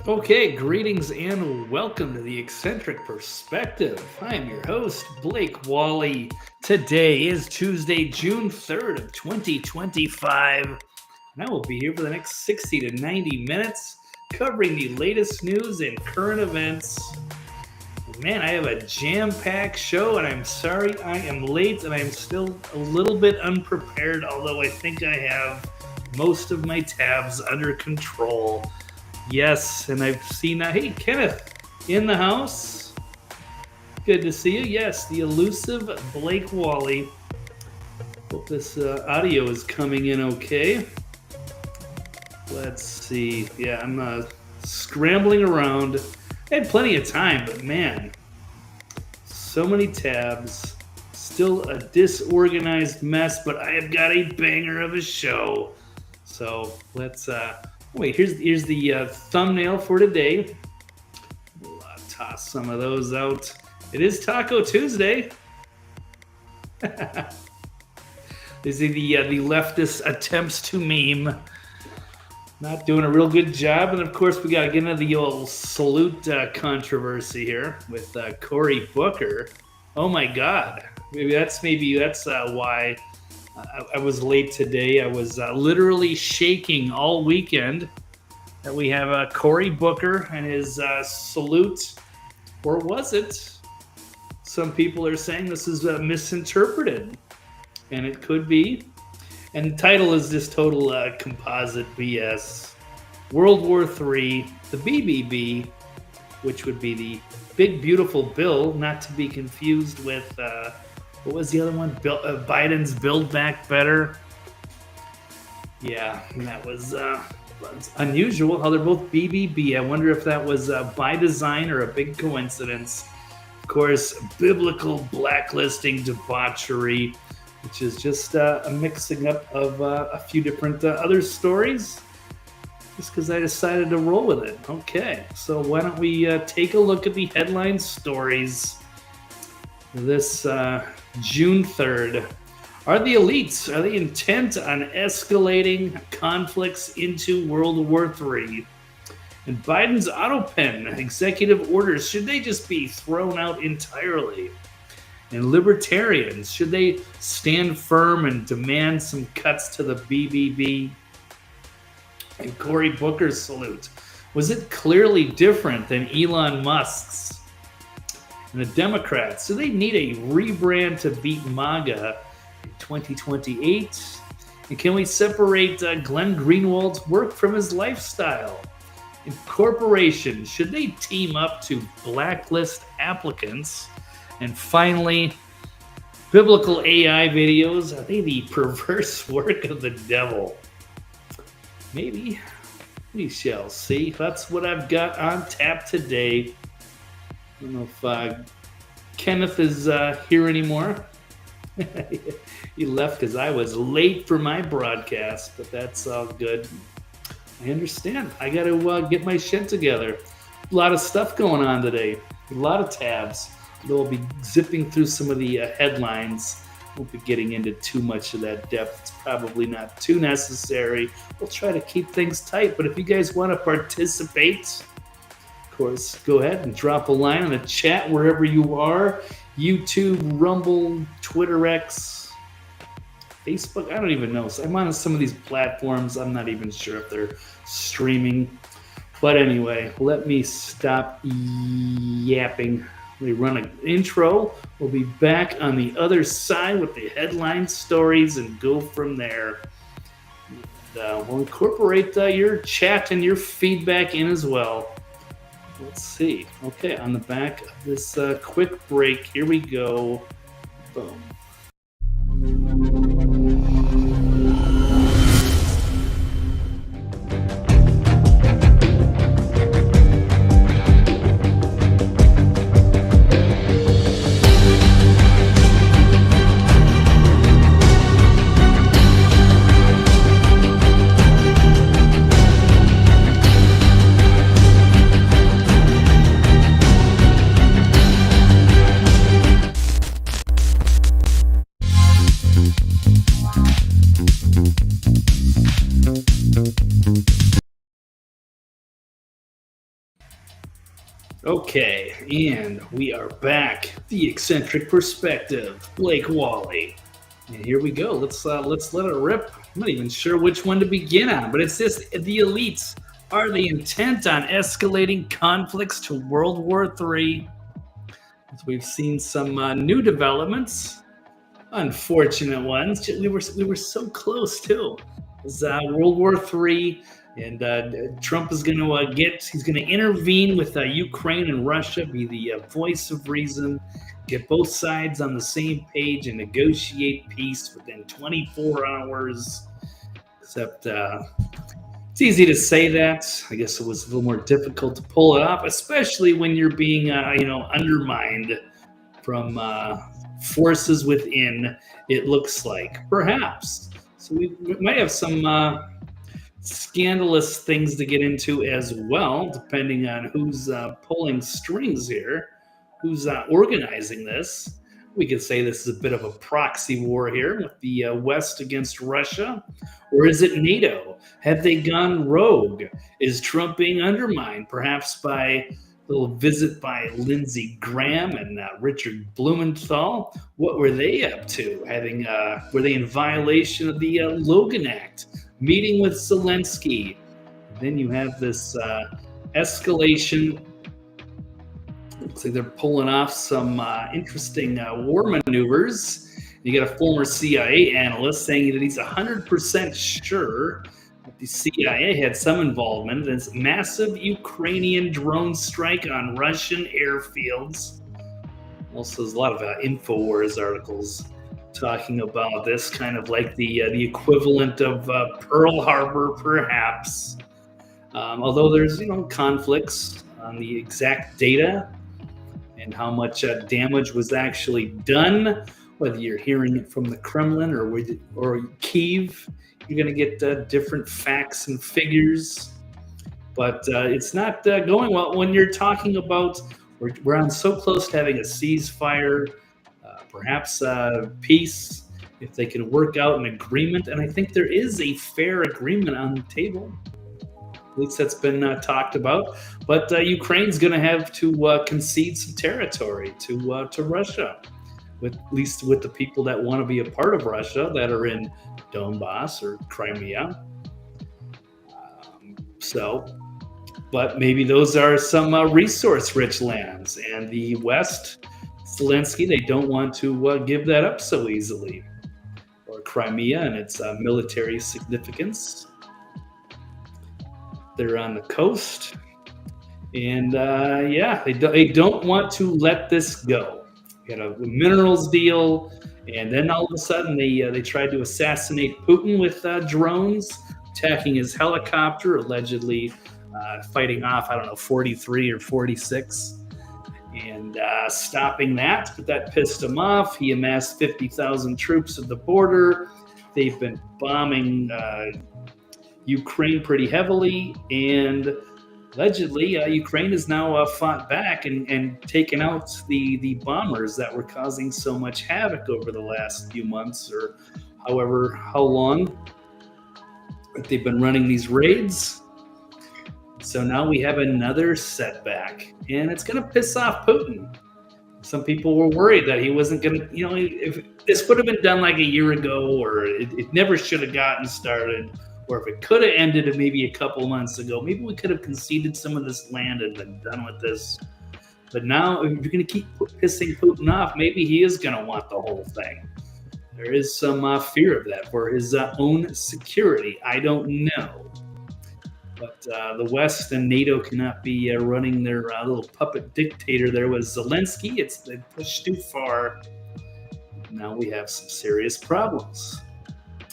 Okay, greetings and welcome to the Eccentric Perspective. I am your host, Blake Wally. Today is Tuesday, June 3rd of 2025, and I will be here for the next 60 to 90 minutes covering the latest news and current events. Man, I have a jam-packed show, and I'm sorry I am late, and I'm still a little bit unprepared, although I think I have most of my tabs under control. Yes, and I've seen hey, Kenneth in the house. Good to see you. Yes, the elusive Blake Wally. Hope this audio is coming in okay. Let's see. Yeah, I'm scrambling around. I had plenty of time, but man, so many tabs. Still a disorganized mess, but I have got a banger of a show. So let's wait, here's the thumbnail for today. We'll toss some of those out. It is Taco Tuesday. These are the leftist attempts to meme. Not doing a real good job. And of course, we got to get into the old salute controversy here with Cory Booker. Oh my God. Maybe that's why I was late today. I was literally shaking all weekend that we have Cory Booker and his salute. Or was it? Some people are saying this is misinterpreted. And it could be. And the title is just total composite BS. World War III, the BBB, which would be the Big Beautiful Bill, not to be confused with... what was the other one? Biden's Build Back Better. Yeah, that was unusual how they're both BBB. I wonder if that was by design or a big coincidence. Of course, biblical blacklisting, debauchery, which is just a mixing up of a few different other stories. Just because I decided to roll with it. Okay, so why don't we take a look at the headline stories this June 3rd. Are the elites, are they intent on escalating conflicts into World War III? And Biden's autopen executive orders, should they just be thrown out entirely? And Libertarians, should they stand firm and demand some cuts to the BBB? And Cory Booker's salute, was it clearly different than Elon Musk's? And the Democrats, do they need a rebrand to beat MAGA in 2028? And can we separate Glenn Greenwald's work from his lifestyle? And corporations, should they team up to blacklist applicants? And finally, biblical AI videos, are they the perverse work of the devil? Maybe. We shall see. That's what I've got on tap today. I don't know if Kenneth is here anymore. He left because I was late for my broadcast, but that's all good. I understand. I got to get my shit together. A lot of stuff going on today. A lot of tabs. Though I'll be zipping through some of the headlines. Won't be getting into too much of that depth. It's probably not too necessary. We'll try to keep things tight, but if you guys want to participate, course, go ahead and drop a line in the chat wherever you are. YouTube, Rumble, Twitter X, Facebook. I don't even know. So I'm on some of these platforms. I'm not even sure if they're streaming. But anyway, let me stop yapping. We run an intro. We'll be back on the other side with the headline stories and go from there. And, we'll incorporate your chat and your feedback in as well. Let's see. Okay, on the back of this quick break, here we go. Boom. Okay, and we are back. The eccentric perspective, Blake Wally, and here we go. Let's let it rip. I'm not even sure which one to begin on, but it's this: the elites are they intent on escalating conflicts to World War III? As we've seen some new developments, unfortunate ones. We were so close too. It's World War III. And Trump is going to he's going to intervene with Ukraine and Russia, be the voice of reason, get both sides on the same page and negotiate peace within 24 hours. Except it's easy to say that. I guess it was a little more difficult to pull it off, especially when you're being, undermined from forces within, it looks like, perhaps. So we might have some scandalous things to get into as well, depending on who's pulling strings here, who's organizing this. We could say this is a bit of a proxy war here with the West against Russia, or is it NATO? Have they gone rogue? Is Trump being undermined, perhaps by a little visit by Lindsey Graham and Richard Blumenthal? What were they up to? Were they in violation of the Logan Act? Meeting with Zelensky. Then you have this escalation. Looks like they're pulling off some interesting war maneuvers. You got a former CIA analyst saying that he's 100% sure that the CIA had some involvement in this massive Ukrainian drone strike on Russian airfields. Also, there's a lot of InfoWars articles talking about this, kind of like the equivalent of Pearl Harbor, perhaps. Although there's conflicts on the exact data and how much damage was actually done, whether you're hearing it from the Kremlin or Kyiv, you're going to get different facts and figures. But it's not going well when you're talking about we're on so close to having a ceasefire. Perhaps peace, if they can work out an agreement. And I think there is a fair agreement on the table. At least that's been talked about. But Ukraine's going to have to concede some territory to Russia, at least with the people that want to be a part of Russia that are in Donbass or Crimea. But maybe those are some resource-rich lands. And the West, Zelensky, they don't want to give that up so easily. Or Crimea and its military significance. They're on the coast. And they don't want to let this go. We had a minerals deal, and then all of a sudden they tried to assassinate Putin with drones, attacking his helicopter, allegedly fighting off, 43 or 46. And stopping that, but that pissed him off. He amassed 50,000 troops at the border. They've been bombing Ukraine pretty heavily, and allegedly Ukraine has now fought back and taken out the bombers that were causing so much havoc over the last few months, or how long that they've been running these raids. So now we have another setback, and it's going to piss off Putin. Some people were worried that he wasn't going to, if this would have been done like a year ago, or it never should have gotten started, or if it could have ended maybe a couple months ago, maybe we could have conceded some of this land and been done with this. But now, if you're going to keep pissing Putin off, maybe he is going to want the whole thing. There is some fear of that for his own security. I don't know. But the West and NATO cannot be running their little puppet dictator there with Zelensky. They pushed too far. Now we have some serious problems.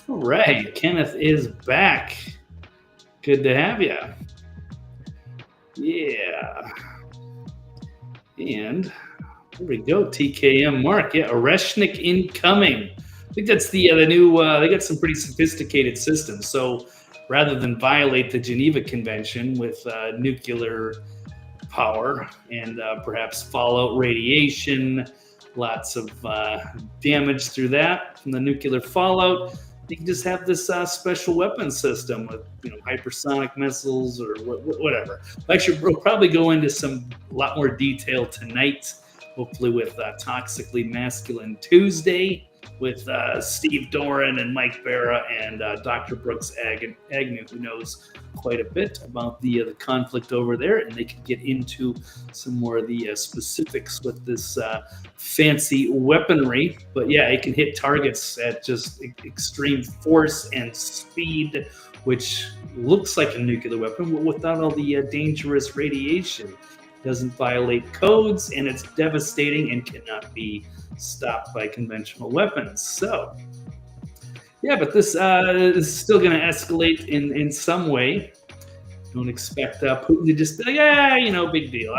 All right, Kenneth is back. Good to have you. Yeah. And there we go, TKM Mark. Yeah, Oreshnik incoming. I think that's the new, they got some pretty sophisticated systems. So rather than violate the Geneva Convention with nuclear power and perhaps fallout radiation, lots of damage through that from the nuclear fallout, you can just have this special weapon system with hypersonic missiles or whatever. Actually, we'll probably go into a lot more detail tonight, hopefully with Toxically Masculine Tuesday with Steve Doran and Mike Barra and Dr. Brooks Agnew, who knows quite a bit about the conflict over there, and they can get into some more of the specifics with this fancy weaponry. But yeah, it can hit targets at just extreme force and speed, which looks like a nuclear weapon, but without all the dangerous radiation. It doesn't violate codes, and it's devastating and cannot be stopped by conventional weapons. So yeah, but this is still going to escalate in some way. Don't expect Putin to just be like, big deal.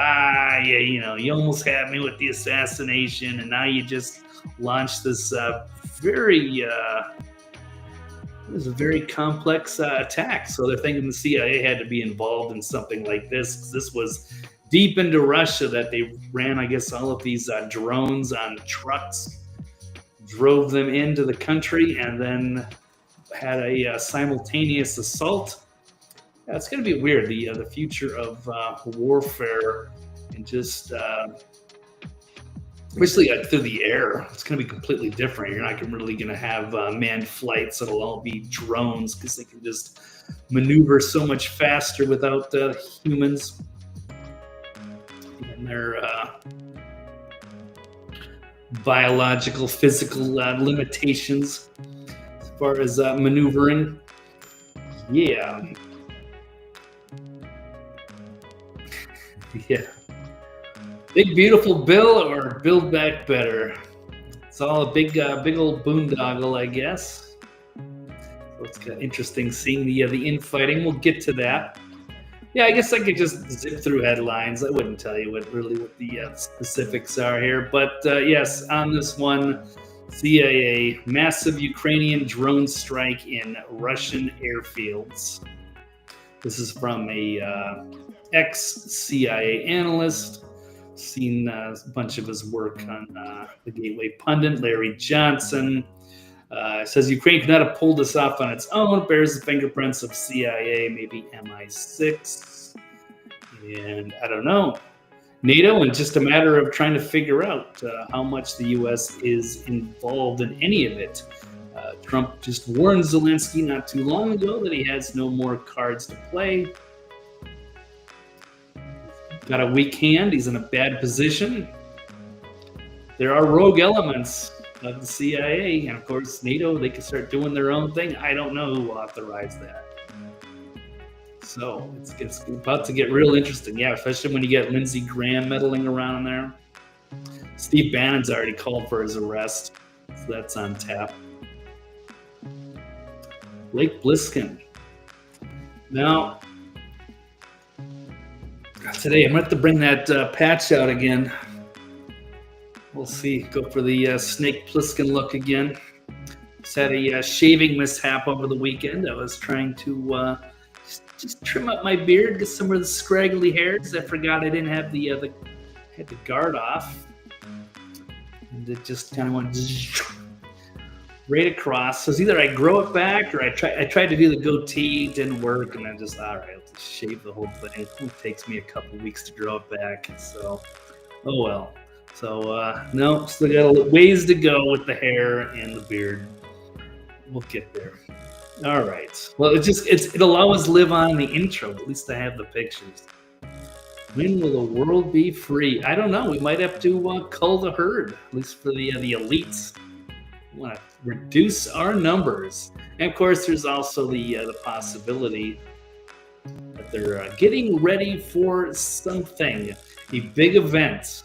You almost had me with the assassination, and now you just launched this very complex attack. So they're thinking the CIA had to be involved in something like this. This was deep into Russia that they ran, I guess, all of these drones on trucks, drove them into the country, and then had a simultaneous assault. Yeah, it's going to be weird, the future of warfare, and just especially through the air. It's going to be completely different. You're not really going to have manned flights. It'll all be drones because they can just maneuver so much faster without humans and their biological, physical limitations as far as maneuvering. Yeah. Yeah. Big Beautiful Bill or Build Back Better? It's all a big old boondoggle, I guess. So it's kind of interesting seeing the infighting. We'll get to that. Yeah, I guess I could just zip through headlines. I wouldn't tell you what the specifics are here. But yes, on this one, CIA, massive Ukrainian drone strike in Russian airfields. This is from a ex-CIA analyst. Seen a bunch of his work on the Gateway Pundit, Larry Johnson. Says Ukraine could not have pulled this off on its own. Bears the fingerprints of CIA, maybe MI6. And I don't know. NATO, and just a matter of trying to figure out how much the U.S. is involved in any of it. Trump just warned Zelensky not too long ago that he has no more cards to play. Got a weak hand. He's in a bad position. There are rogue elements of the CIA, and of course NATO. They can start doing their own thing. I don't know who authorized that. So it's about to get real interesting. Yeah, especially when you get Lindsey Graham meddling around there. Steve Bannon's already called for his arrest, so that's on tap. Blake Bliskin. Now, today I'm going to have to bring that patch out again. We'll see. Go for the Snake Plissken look again. Just had a shaving mishap over the weekend. I was trying to just trim up my beard, get some of the scraggly hairs. I forgot I didn't have the guard off, and it just kind of went right across. So it's either I grow it back or I tried to do the goatee, it didn't work, and I just all right, I'll just shave the whole thing. It takes me a couple weeks to grow it back, so oh well. So no, still got a ways to go with the hair and the beard. We'll get there. All right. Well, it'll always live on in the intro. At least I have the pictures. When will the world be free? I don't know. We might have to cull the herd, at least for the elites. We want to reduce our numbers. And of course, there's also the possibility that they're getting ready for something, a big event.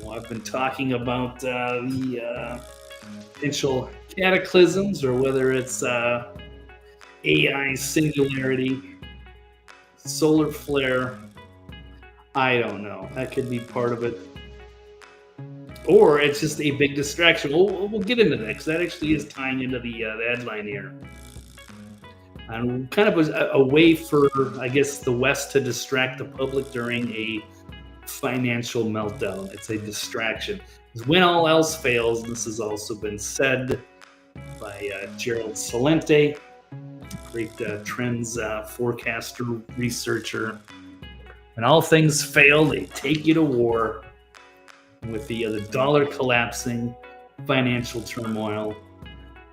Well, I've been talking about the potential cataclysms, or whether it's AI singularity, solar flare. I don't know. That could be part of it. Or it's just a big distraction. We'll get into that, because that actually is tying into the headline here. And kind of a way for, I guess, the West to distract the public during a financial meltdown. It's a distraction. Because when all else fails, and this has also been said, by Gerald Celente, great trends forecaster, researcher. When all things fail, they take you to war. And with the dollar collapsing, financial turmoil,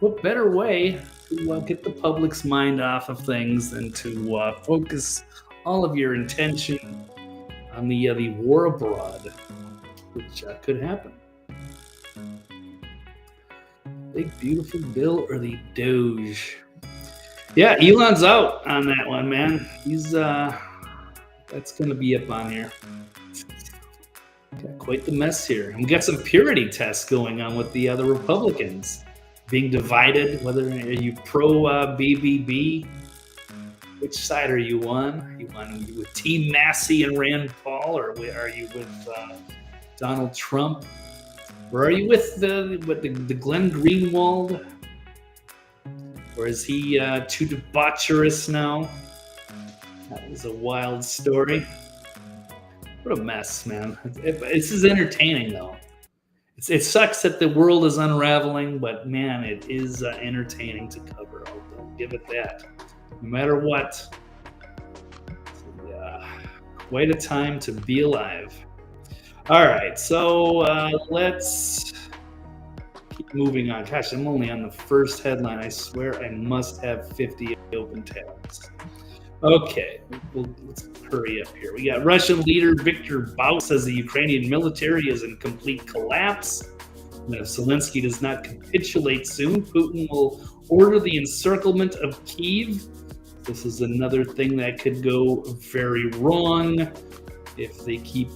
what better way to get the public's mind off of things than to focus all of your intention on the war abroad, which could happen. Big beautiful bill or the Doge? Yeah, Elon's out on that one, man. He's that's gonna be up on here. Got quite the mess here. And we got some purity tests going on with the other Republicans being divided. Whether are you pro BBB? Which side are you on? Are you with Team Massey and Rand Paul, or are you with Donald Trump? Or are you with the Glenn Greenwald? Or is he too debaucherous now? That was a wild story. What a mess, man. This is entertaining, though. It sucks that the world is unraveling, but man, it is entertaining to cover. I'll give it that. No matter what. Yeah, quite a time to be alive. All right, so let's keep moving on. Gosh, I'm only on the first headline. I swear I must have 50 open tabs. Okay, let's hurry up here. We got Russian leader Viktor Bout says the Ukrainian military is in complete collapse. And if Zelensky does not capitulate soon, Putin will order the encirclement of Kyiv. This is another thing that could go very wrong if they keep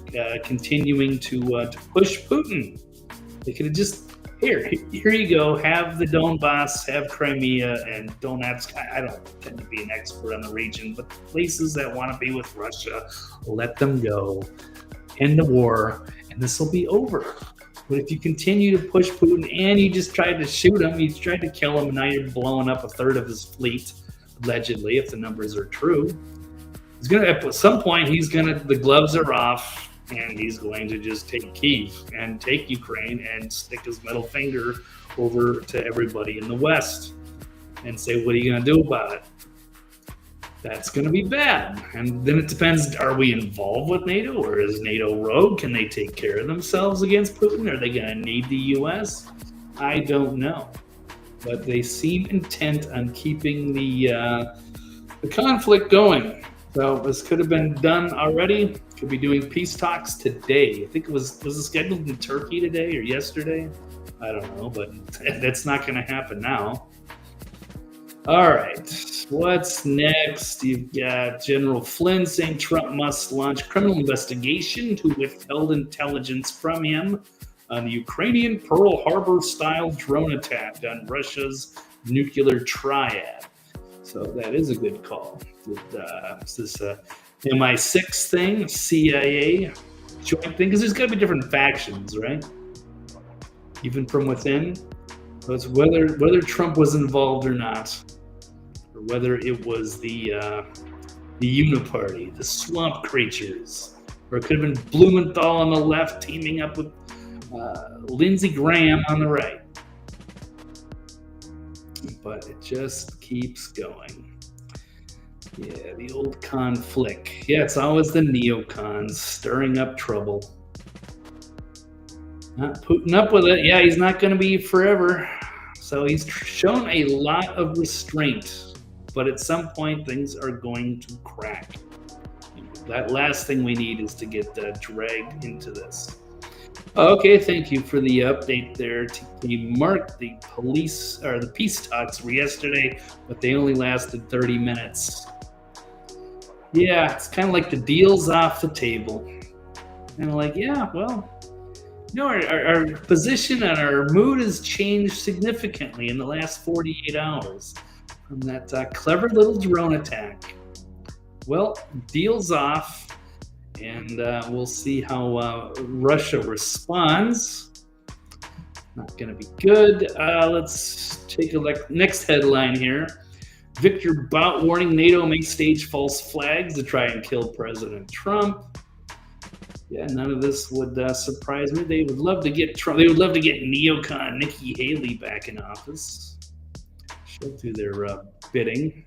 continuing to push Putin. They could have just, here you go, have the Donbass, have Crimea, and Donetsk. I don't tend to be an expert on the region, but places that want to be with Russia, let them go, end the war, and this will be over. But if you continue to push Putin and you just tried to shoot him, you tried to kill him, and now you're blowing up a third of his fleet, allegedly, if the numbers are true, he's gonna, at some point, the gloves are off, and he's going to just take Kyiv and take Ukraine and stick his middle finger over to everybody in the West and say, what are you going to do about it? That's going to be bad. And then it depends, are we involved with NATO, or is NATO rogue? Can they take care of themselves against Putin? Are they going to need the U.S.? I don't know. But they seem intent on keeping the conflict going. So this could have been done already. Could be doing peace talks today. I think was it scheduled in Turkey today or yesterday? I don't know, but that's not going to happen now. All right, what's next? You've got General Flynn saying Trump must launch criminal investigation to withheld intelligence from him on the Ukrainian Pearl Harbor-style drone attack on Russia's nuclear triad. So that is a good call. Is this MI6 thing, CIA joint thing? Because there's got to be different factions, right? Even from within. So it's whether Trump was involved or not, or whether it was the Uniparty, the swamp creatures, or it could have been Blumenthal on the left teaming up with Lindsey Graham on the right. But it just keeps going. Yeah, the old conflict. Yeah, it's always the neocons stirring up trouble. Not putting up with it. Yeah, he's not going to be forever. So he's shown a lot of restraint. But at some point, things are going to crack. That last thing we need is to get dragged into this. Okay, thank you for the update there, TK Mark. The peace talks were yesterday, but they only lasted 30 minutes. Yeah, it's kind of like the deal's off the table. And like, yeah, well, our position and our mood has changed significantly in the last 48 hours from that clever little drone attack. Well, deal's off. And we'll see how Russia responds. Not going to be good. Let's take a look. Next headline here. Viktor Bout warning NATO may stage false flags to try and kill President Trump. Yeah, none of this would surprise me. They would love to get Trump. They would love to get neocon Nikki Haley back in office. They'll do their bidding.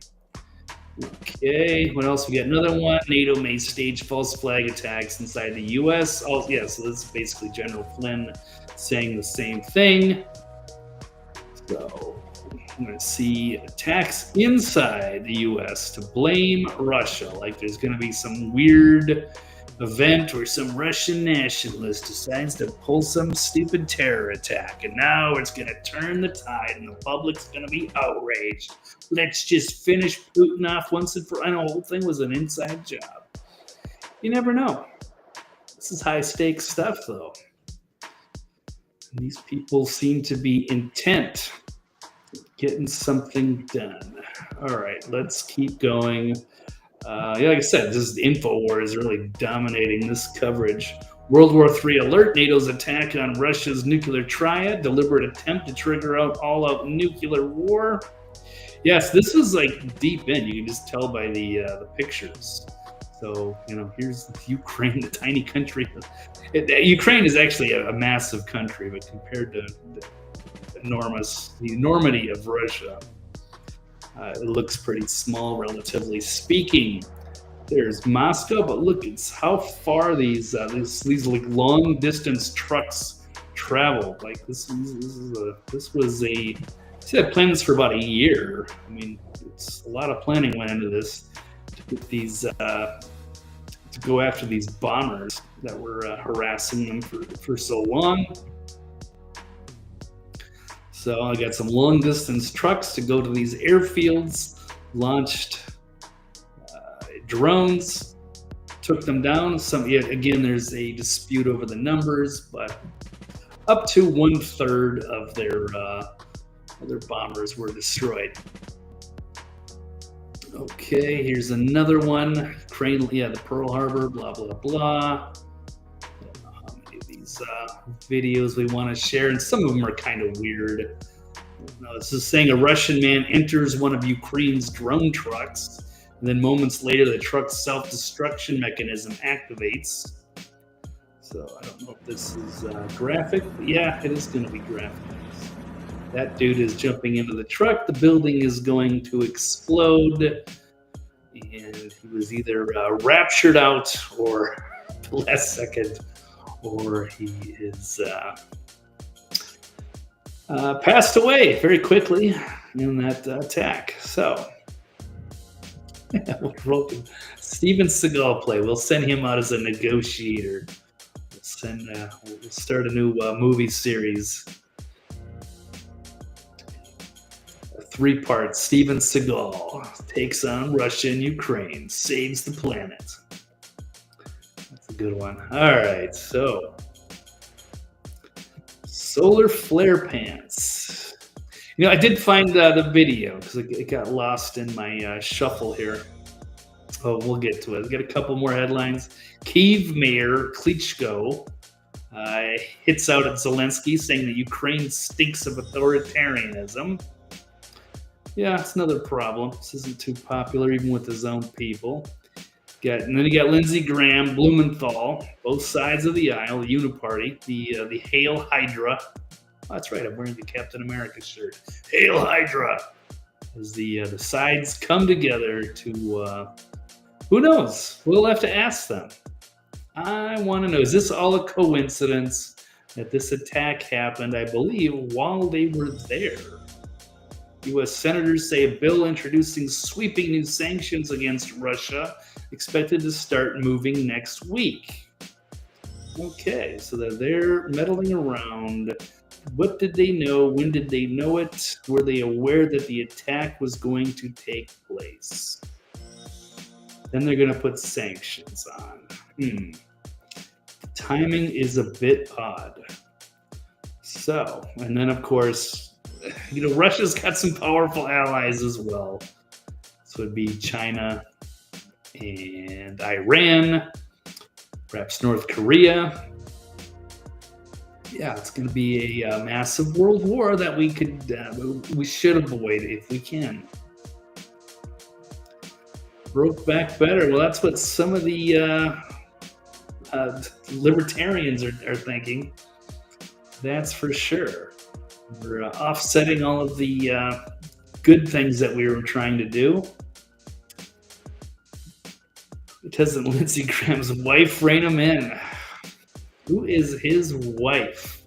Okay, what else? We got another one. NATO may stage false flag attacks inside the U.S. Oh, yeah, so this is basically General Flynn saying the same thing. So I'm going to see attacks inside the U.S. to blame Russia. Like there's going to be some weird event where some Russian nationalist decides to pull some stupid terror attack, and now it's going to turn the tide, and the public's going to be outraged. Let's just finish Putin off once and for all. I know the whole thing was an inside job. You never know. This is high stakes stuff, though. And these people seem to be intent on getting something done. All right, let's keep going. Like I said, this InfoWars is really dominating this coverage. World War III alert, NATO's attack on Russia's nuclear triad, deliberate attempt to trigger out all-out nuclear war. Yes, this is like deep in. You can just tell by the pictures. So, here's Ukraine, the tiny country. Ukraine is actually a massive country, but compared to the enormity of Russia, it looks pretty small, relatively speaking. There's Moscow, but look, it's how far these like long distance trucks travel. Like this was they had plans for about a year. I mean, it's a lot of planning went into this to get these to go after these bombers that were harassing them for so long. So I got some long distance trucks to go to these airfields, launched drones, took them down. Again, there's a dispute over the numbers, but up to 1/3 of their bombers were destroyed. Okay, here's another one. Ukraine, the Pearl Harbor, blah, blah, blah. How many of these videos we want to share, and some of them are kind of weird. This is saying a Russian man enters one of Ukraine's drone trucks, and then moments later the truck's self-destruction mechanism activates. So I don't know if this is graphic, but yeah, it is going to be graphic. That dude is jumping into the truck. The building is going to explode, and he was either raptured out or the last second, or he is passed away very quickly in that attack. So, Steven Seagal play. We'll send him out as a negotiator. We'll start a new movie series. 3 parts. Steven Seagal takes on Russia and Ukraine, saves the planet. That's a good one. All right, so solar flare pants. I did find the video because it got lost in my shuffle here. Oh, we'll get to it. I've got a couple more headlines. Kyiv Mayor Klitschko hits out at Zelensky, saying that Ukraine stinks of authoritarianism. Yeah, it's another problem. This isn't too popular even with his own people. And then you got Lindsey Graham, Blumenthal, both sides of the aisle, the Uniparty, the Hail Hydra. Oh, that's right, I'm wearing the Captain America shirt. Hail Hydra! As the sides come together to, who knows? We'll have to ask them. I want to know, is this all a coincidence that this attack happened, I believe, while they were there? U.S. senators say a bill introducing sweeping new sanctions against Russia expected to start moving next week. Okay, so they're meddling around. What did they know? When did they know it? Were they aware that the attack was going to take place? Then they're going to put sanctions on. The timing is a bit odd. So, and then of course, Russia's got some powerful allies as well. So it'd be China and Iran, perhaps North Korea. Yeah, it's going to be a massive world war that we should avoid if we can. Broke back better. Well, that's what some of the libertarians are thinking. That's for sure. We're offsetting all of the good things that we were trying to do. Doesn't Lindsey Graham's wife rein him in? Who is his wife?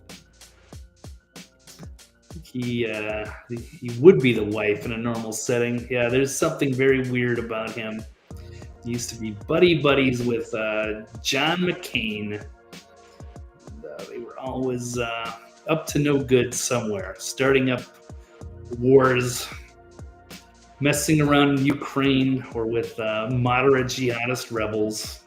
He would be the wife in a normal setting. Yeah, there's something very weird about him. He used to be buddies with John McCain. And, they were always up to no good somewhere, starting up wars, messing around in Ukraine or with moderate jihadist rebels.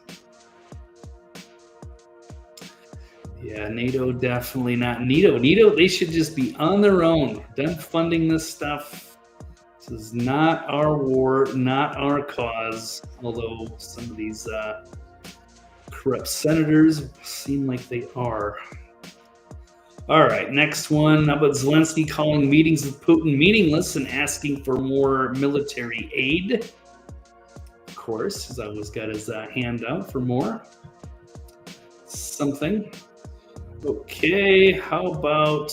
Yeah, NATO definitely not. NATO, they should just be on their own. Done funding this stuff. This is not our war, not our cause. Although some of these corrupt senators seem like they are. All right, next one. How about Zelensky calling meetings with Putin meaningless and asking for more military aid? Of course, he's always got his hand out for more. Something. Okay, how about,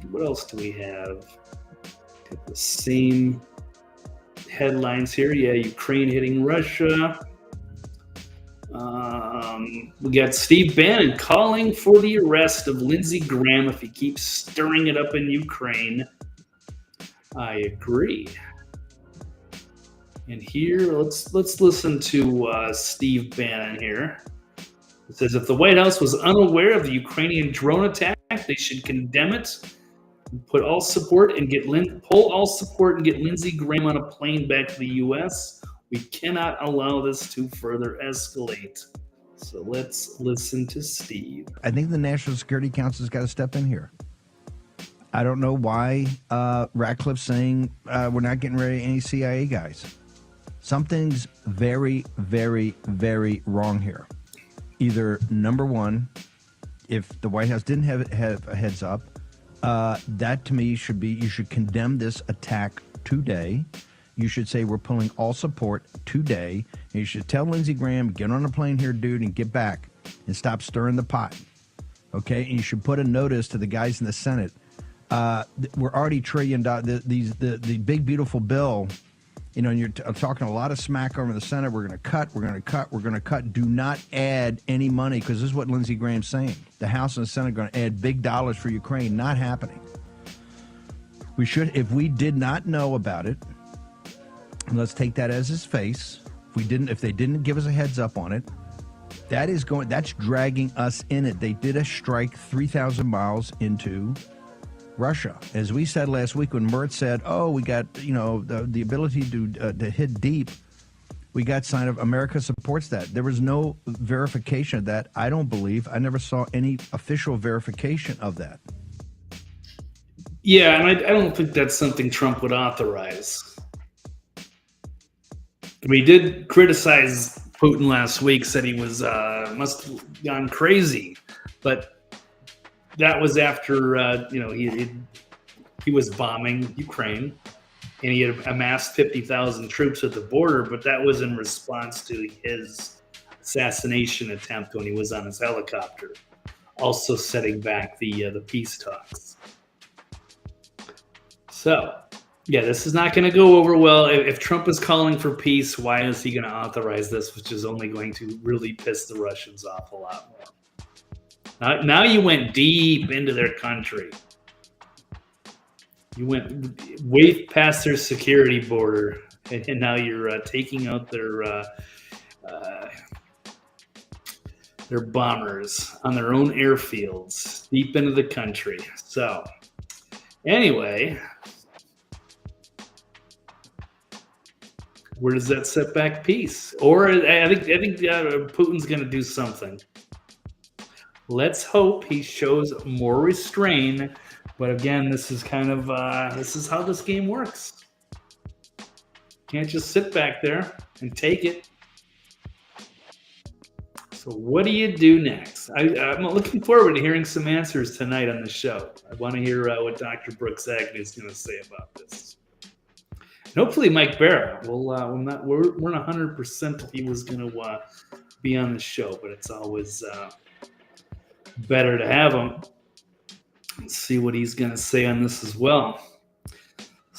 what else do we have? Got the same headlines here. Yeah, Ukraine hitting Russia. We got Steve Bannon calling for the arrest of Lindsey Graham if he keeps stirring it up in Ukraine. I agree. And here, let's listen to Steve Bannon here. It says, if the White House was unaware of the Ukrainian drone attack, they should condemn it, pull all support and get Lindsey Graham on a plane back to the U.S. We cannot allow this to further escalate. So let's listen to Steve. I think the National Security Council's got to step in here. I don't know why Ratcliffe's saying we're not getting rid of any CIA guys. Something's very, very, very wrong here. Either, number one, if the White House didn't have a heads up, that to me should be, you should condemn this attack today. You should say we're pulling all support today. And you should tell Lindsey Graham, get on a plane here, dude, and get back and stop stirring the pot. Okay? And you should put a notice to the guys in the Senate. We're already $1 trillion. The big, beautiful bill, you know, and you're talking a lot of smack over the Senate. We're going to cut. Do not add any money, because this is what Lindsey Graham's saying. The House and the Senate are going to add big dollars for Ukraine. Not happening. We should, if we did not know about it, and let's take that as his face. If they didn't give us a heads up on it, that's dragging us in it. They did a strike 3,000 miles into Russia. As we said last week when Mert said, oh, we got, you know, the ability to hit deep, we got sign of America supports that. There was no verification of that. I don't believe. I never saw any official verification of that. Yeah, and I don't think that's something Trump would authorize. We did criticize Putin last week, said he was must have gone crazy, but that was after he was bombing Ukraine, and he had amassed 50,000 troops at the border. But that was in response to his assassination attempt when he was on his helicopter, also setting back the peace talks. So. Yeah, this is not going to go over well. If Trump is calling for peace, why is he going to authorize this, which is only going to really piss the Russians off a lot more? Now you went deep into their country. You went way past their security border, and now you're taking out their bombers on their own airfields deep into the country. So, anyway... where does that set back peace? Or I think Putin's going to do something. Let's hope he shows more restraint. But again, this is kind of this is how this game works. Can't just sit back there and take it. So what do you do next? I'm looking forward to hearing some answers tonight on the show. I want to hear what Dr. Brooks Agnew is going to say about this. And hopefully Mike Barra. We're not 100% if he was going to be on the show, but it's always better to have him. Let's see what he's going to say on this as well.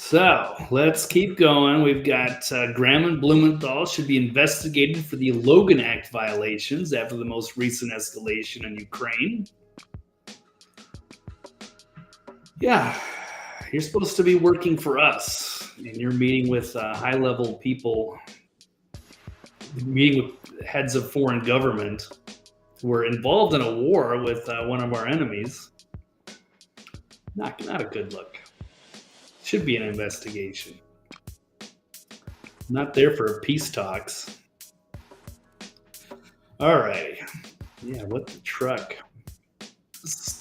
So let's keep going. We've got Graham and Blumenthal should be investigated for the Logan Act violations after the most recent escalation in Ukraine. Yeah, you're supposed to be working for us, and you're meeting with high-level people, meeting with heads of foreign government who are involved in a war with one of our enemies. Not a good look. Should be an investigation. Not there for peace talks. All right. Yeah, what the truck?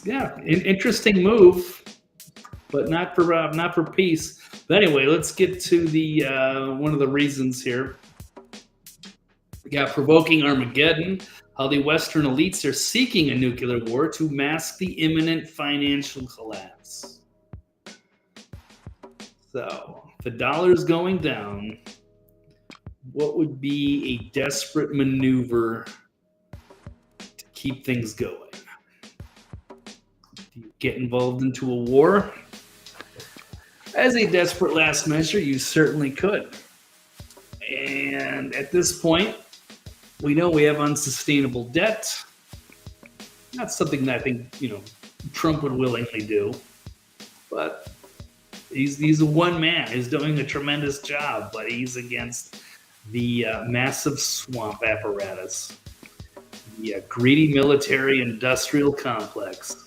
Yeah, interesting move, but not for peace. But anyway, let's get to the one of the reasons here. We got provoking Armageddon. How the Western elites are seeking a nuclear war to mask the imminent financial collapse. So, if the dollar's going down, what would be a desperate maneuver to keep things going? Do you get involved into a war? As a desperate last measure, you certainly could. And at this point, we know we have unsustainable debt. Not something that I think, Trump would willingly do. But he's a one man. He's doing a tremendous job, but he's against the massive swamp apparatus, the greedy military-industrial complex.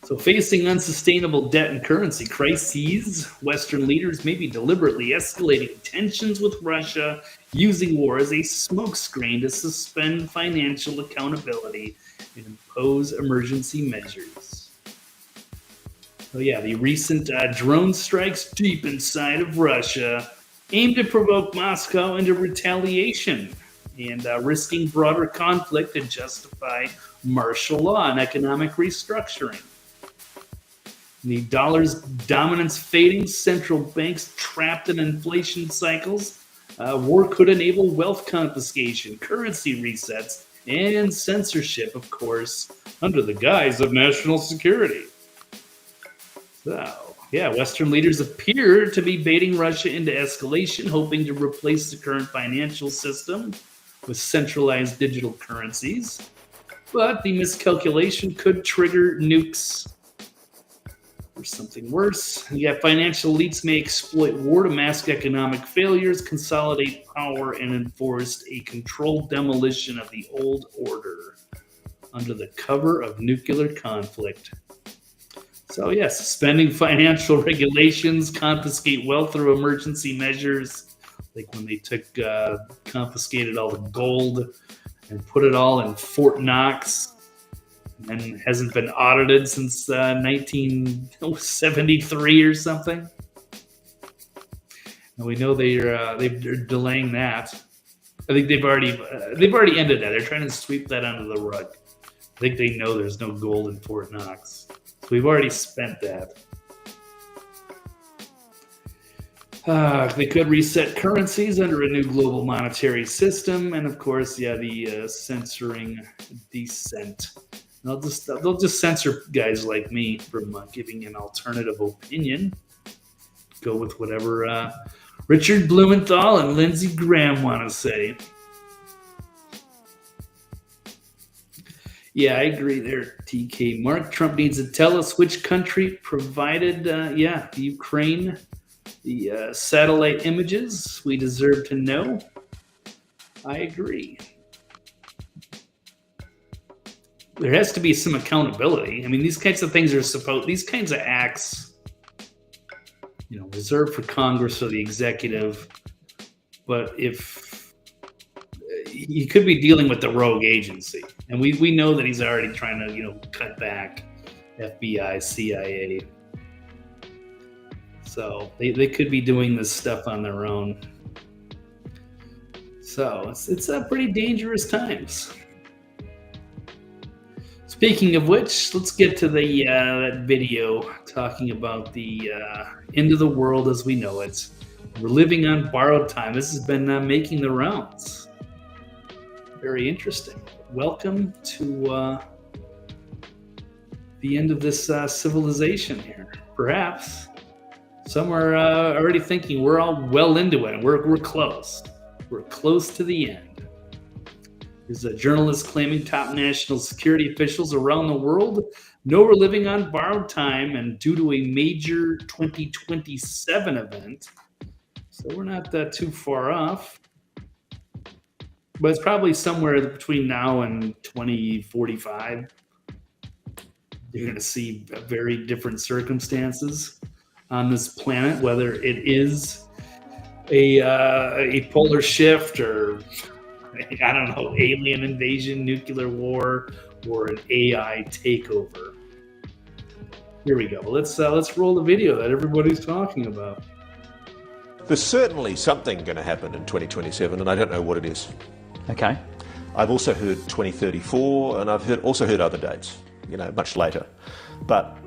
So facing unsustainable debt and currency crises, Western leaders may be deliberately escalating tensions with Russia, using war as a smokescreen to suspend financial accountability and impose emergency measures. So yeah, the recent drone strikes deep inside of Russia aim to provoke Moscow into retaliation and risking broader conflict to justify martial law and economic restructuring. The dollar's dominance fading, central banks trapped in inflation cycles, war could enable wealth confiscation, currency resets, and censorship, of course, under the guise of national security. So, yeah, Western leaders appear to be baiting Russia into escalation, hoping to replace the current financial system with centralized digital currencies. But the miscalculation could trigger nukes or something worse. Yeah, financial elites may exploit war to mask economic failures, consolidate power, and enforce a controlled demolition of the old order under the cover of nuclear conflict. So, yeah, suspending financial regulations, confiscate wealth through emergency measures, like when they confiscated all the gold and put it all in Fort Knox, and hasn't been audited since 1973 or something. And we know they're delaying that. I think they've already ended that. They're trying to sweep that under the rug. I think they know there's no gold in Fort Knox, so we've already spent that. They could reset currencies under a new global monetary system, and of course, the censoring dissent. They'll just censor guys like me from giving an alternative opinion. Go with whatever Richard Blumenthal and Lindsey Graham want to say. Yeah, I agree there, TK. Mark, Trump needs to tell us which country provided, the Ukraine, the satellite images. We deserve to know. I agree. There has to be some accountability. I mean, these kinds of things these kinds of acts, reserved for Congress or the executive. But if he could be dealing with the rogue agency, and we know that he's already trying to, cut back FBI, CIA. So they could be doing this stuff on their own. So it's pretty dangerous times. Speaking of which, let's get to that video talking about the end of the world as we know it. We're living on borrowed time. This has been making the rounds. Very interesting. Welcome to the end of this civilization here. Perhaps. Some are already thinking we're all well into it. We're close. We're close to the end. There's a journalist claiming top national security officials around the world know we're living on borrowed time and due to a major 2027 event. So we're not too far off. But it's probably somewhere between now and 2045. You're going to see very different circumstances on this planet, whether it is a polar shift or, I don't know, alien invasion, nuclear war, or an AI takeover. Here we go. Let's roll the video that everybody's talking about. There's certainly something going to happen in 2027, and I don't know what it is. Okay. I've also heard 2034, and I've also heard other dates, much later. But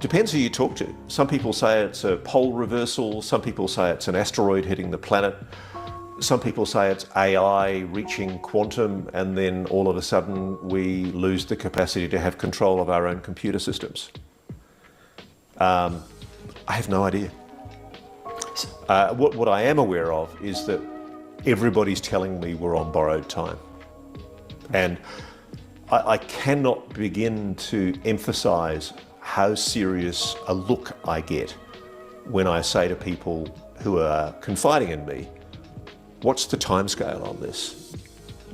depends who you talk to. Some people say it's a pole reversal. Some people say it's an asteroid hitting the planet. Some people say it's AI reaching quantum, and then all of a sudden we lose the capacity to have control of our own computer systems. I have no idea. What I am aware of is that everybody's telling me we're on borrowed time. And I cannot begin to emphasize how serious a look I get when I say to people who are confiding in me, what's the timescale on this?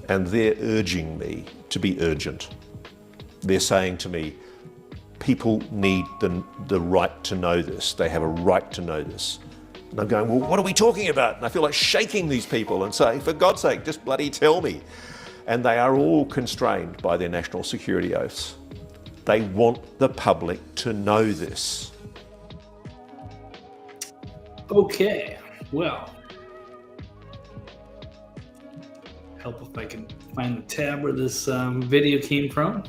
And they're urging me to be urgent. They're saying to me, people need the right to know this. They have a right to know this. And I'm going, well, what are we talking about? And I feel like shaking these people and saying, for God's sake, just bloody tell me. And they are all constrained by their national security oaths. They want the public to know this. Okay, well, help if I can find the tab where this video came from.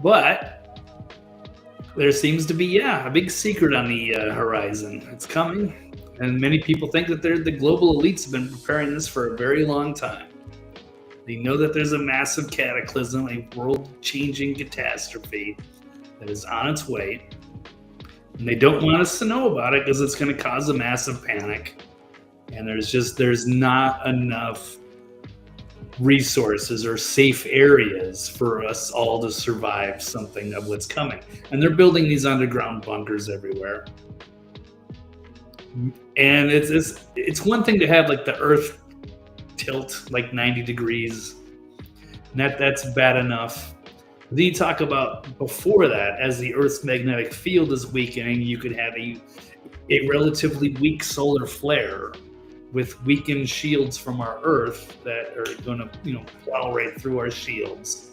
But there seems to be, a big secret on the horizon. It's coming, and many people think that the global elites have been preparing this for a very long time. They know that there's a massive cataclysm, a world-changing catastrophe that is on its way, and they don't want us to know about it because it's going to cause a massive panic, and there's not enough resources or safe areas for us all to survive something of what's coming. And they're building these underground bunkers everywhere. And it's one thing to have like the earth tilt like 90 degrees. And that's bad enough. Then you talk about before that, as the earth's magnetic field is weakening, you could have a relatively weak solar flare with weakened shields from our Earth that are going to, plow right through our shields.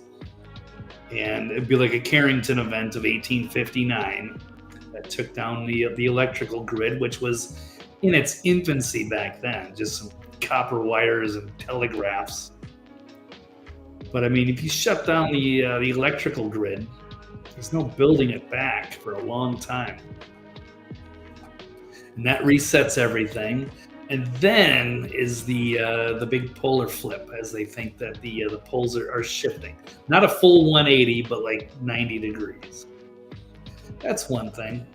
And it'd be like a Carrington event of 1859 that took down the electrical grid, which was in its infancy back then, just some copper wires and telegraphs. But I mean, if you shut down the electrical grid, there's no building it back for a long time. And that resets everything. And then is the big polar flip, as they think that the poles are shifting. Not a full 180, but like 90 degrees. That's one thing.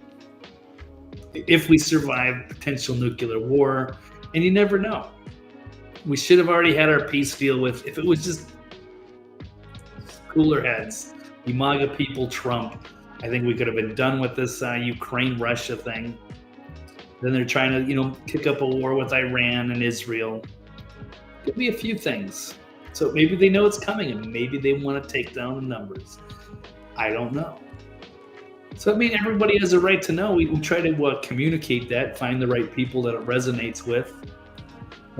If we survive potential nuclear war, and you never know. We should have already had our peace deal with, if it was just cooler heads, the MAGA people, Trump, I think we could have been done with this Ukraine-Russia thing. Then they're trying to, kick up a war with Iran and Israel. Could be a few things. So maybe they know it's coming and maybe they want to take down the numbers. I don't know. So I mean, everybody has a right to know. We try to communicate that, find the right people that it resonates with.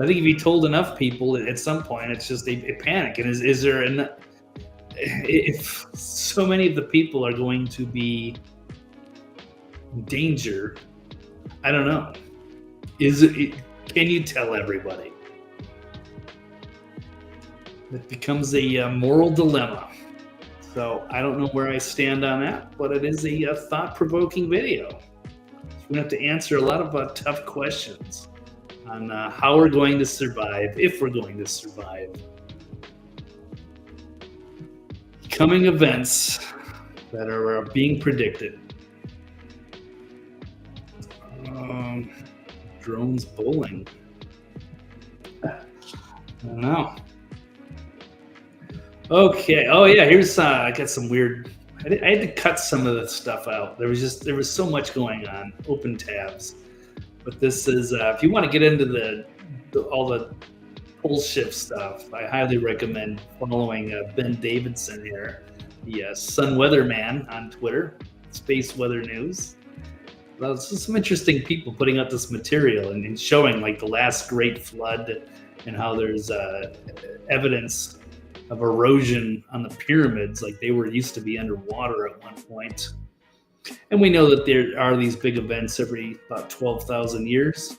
I think if you told enough people, at some point, it's just a panic. And is there if so many of the people are going to be in danger? I don't know. Can you tell everybody? It becomes a moral dilemma. So I don't know where I stand on that, but it is a thought-provoking video. We're going to have to answer a lot of tough questions on how we're going to survive, if we're going to survive. Coming events that are being predicted. Drones bowling. I don't know. Okay. Oh yeah. Here's I got some weird. I had to cut some of the stuff out. There was so much going on. Open tabs. But this is if you want to get into all the pole shift stuff, I highly recommend following Ben Davidson here, the Sun Weather Man on Twitter, Space Weather News. Well, it's just some interesting people putting out this material and showing like the last great flood and how there's evidence of erosion on the pyramids, like they were used to be underwater at one point. And we know that there are these big events every about 12,000 years,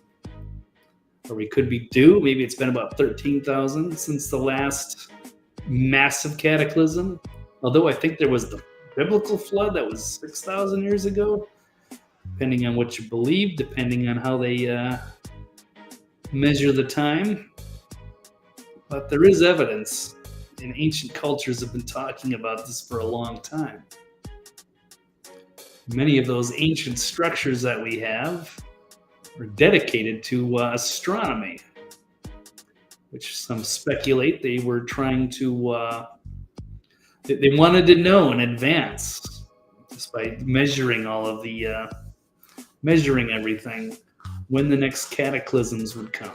or we could be due. Maybe it's been about 13,000 since the last massive cataclysm. Although I think there was the biblical flood that was 6,000 years ago, depending on what you believe, depending on how they measure the time. But there is evidence, and ancient cultures have been talking about this for a long time. Many of those ancient structures that we have are dedicated to astronomy, which some speculate they were trying to, they wanted to know in advance, just by measuring all of the, measuring everything, when the next cataclysms would come.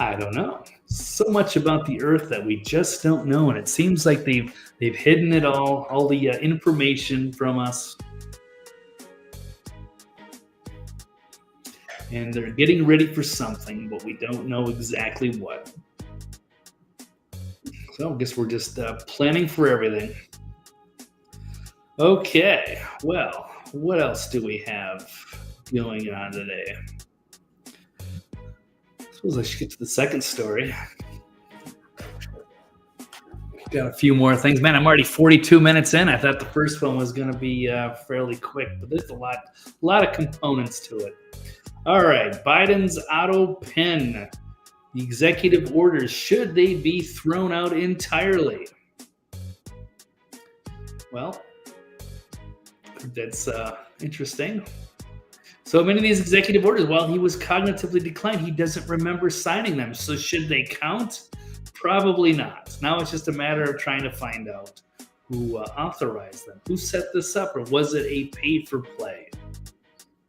I don't know. So much about the Earth that we just don't know, and it seems like they've hidden it all the information from us, and they're getting ready for something, but we don't know exactly what. So I guess we're just planning for everything. Okay, well, what else do we have going on today? I suppose I should get to the second story. Got a few more things. Man, I'm already 42 minutes in. I thought the first one was going to be fairly quick, but there's a lot of components to it. All right, Biden's autopen. The executive orders, should they be thrown out entirely? Well, that's interesting. So many of these executive orders, while he was cognitively declined, he doesn't remember signing them. So should they count? Probably not. Now it's just a matter of trying to find out who authorized them. Who set this up, or was it a pay-for-play?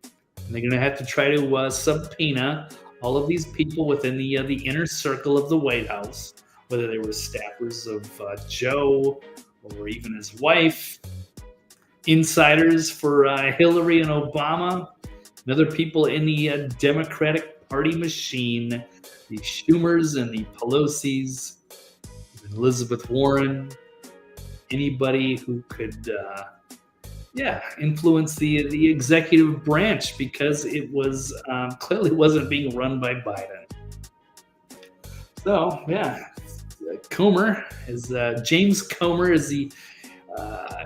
And they're going to have to try to subpoena all of these people within the inner circle of the White House, whether they were staffers of Joe or even his wife, insiders for Hillary and Obama, and other people in the Democratic Party machine, the Schumers and the Pelosi's, even Elizabeth Warren, anybody who could, influence the executive branch, because it was clearly wasn't being run by Biden. So, Comer is James Comer is the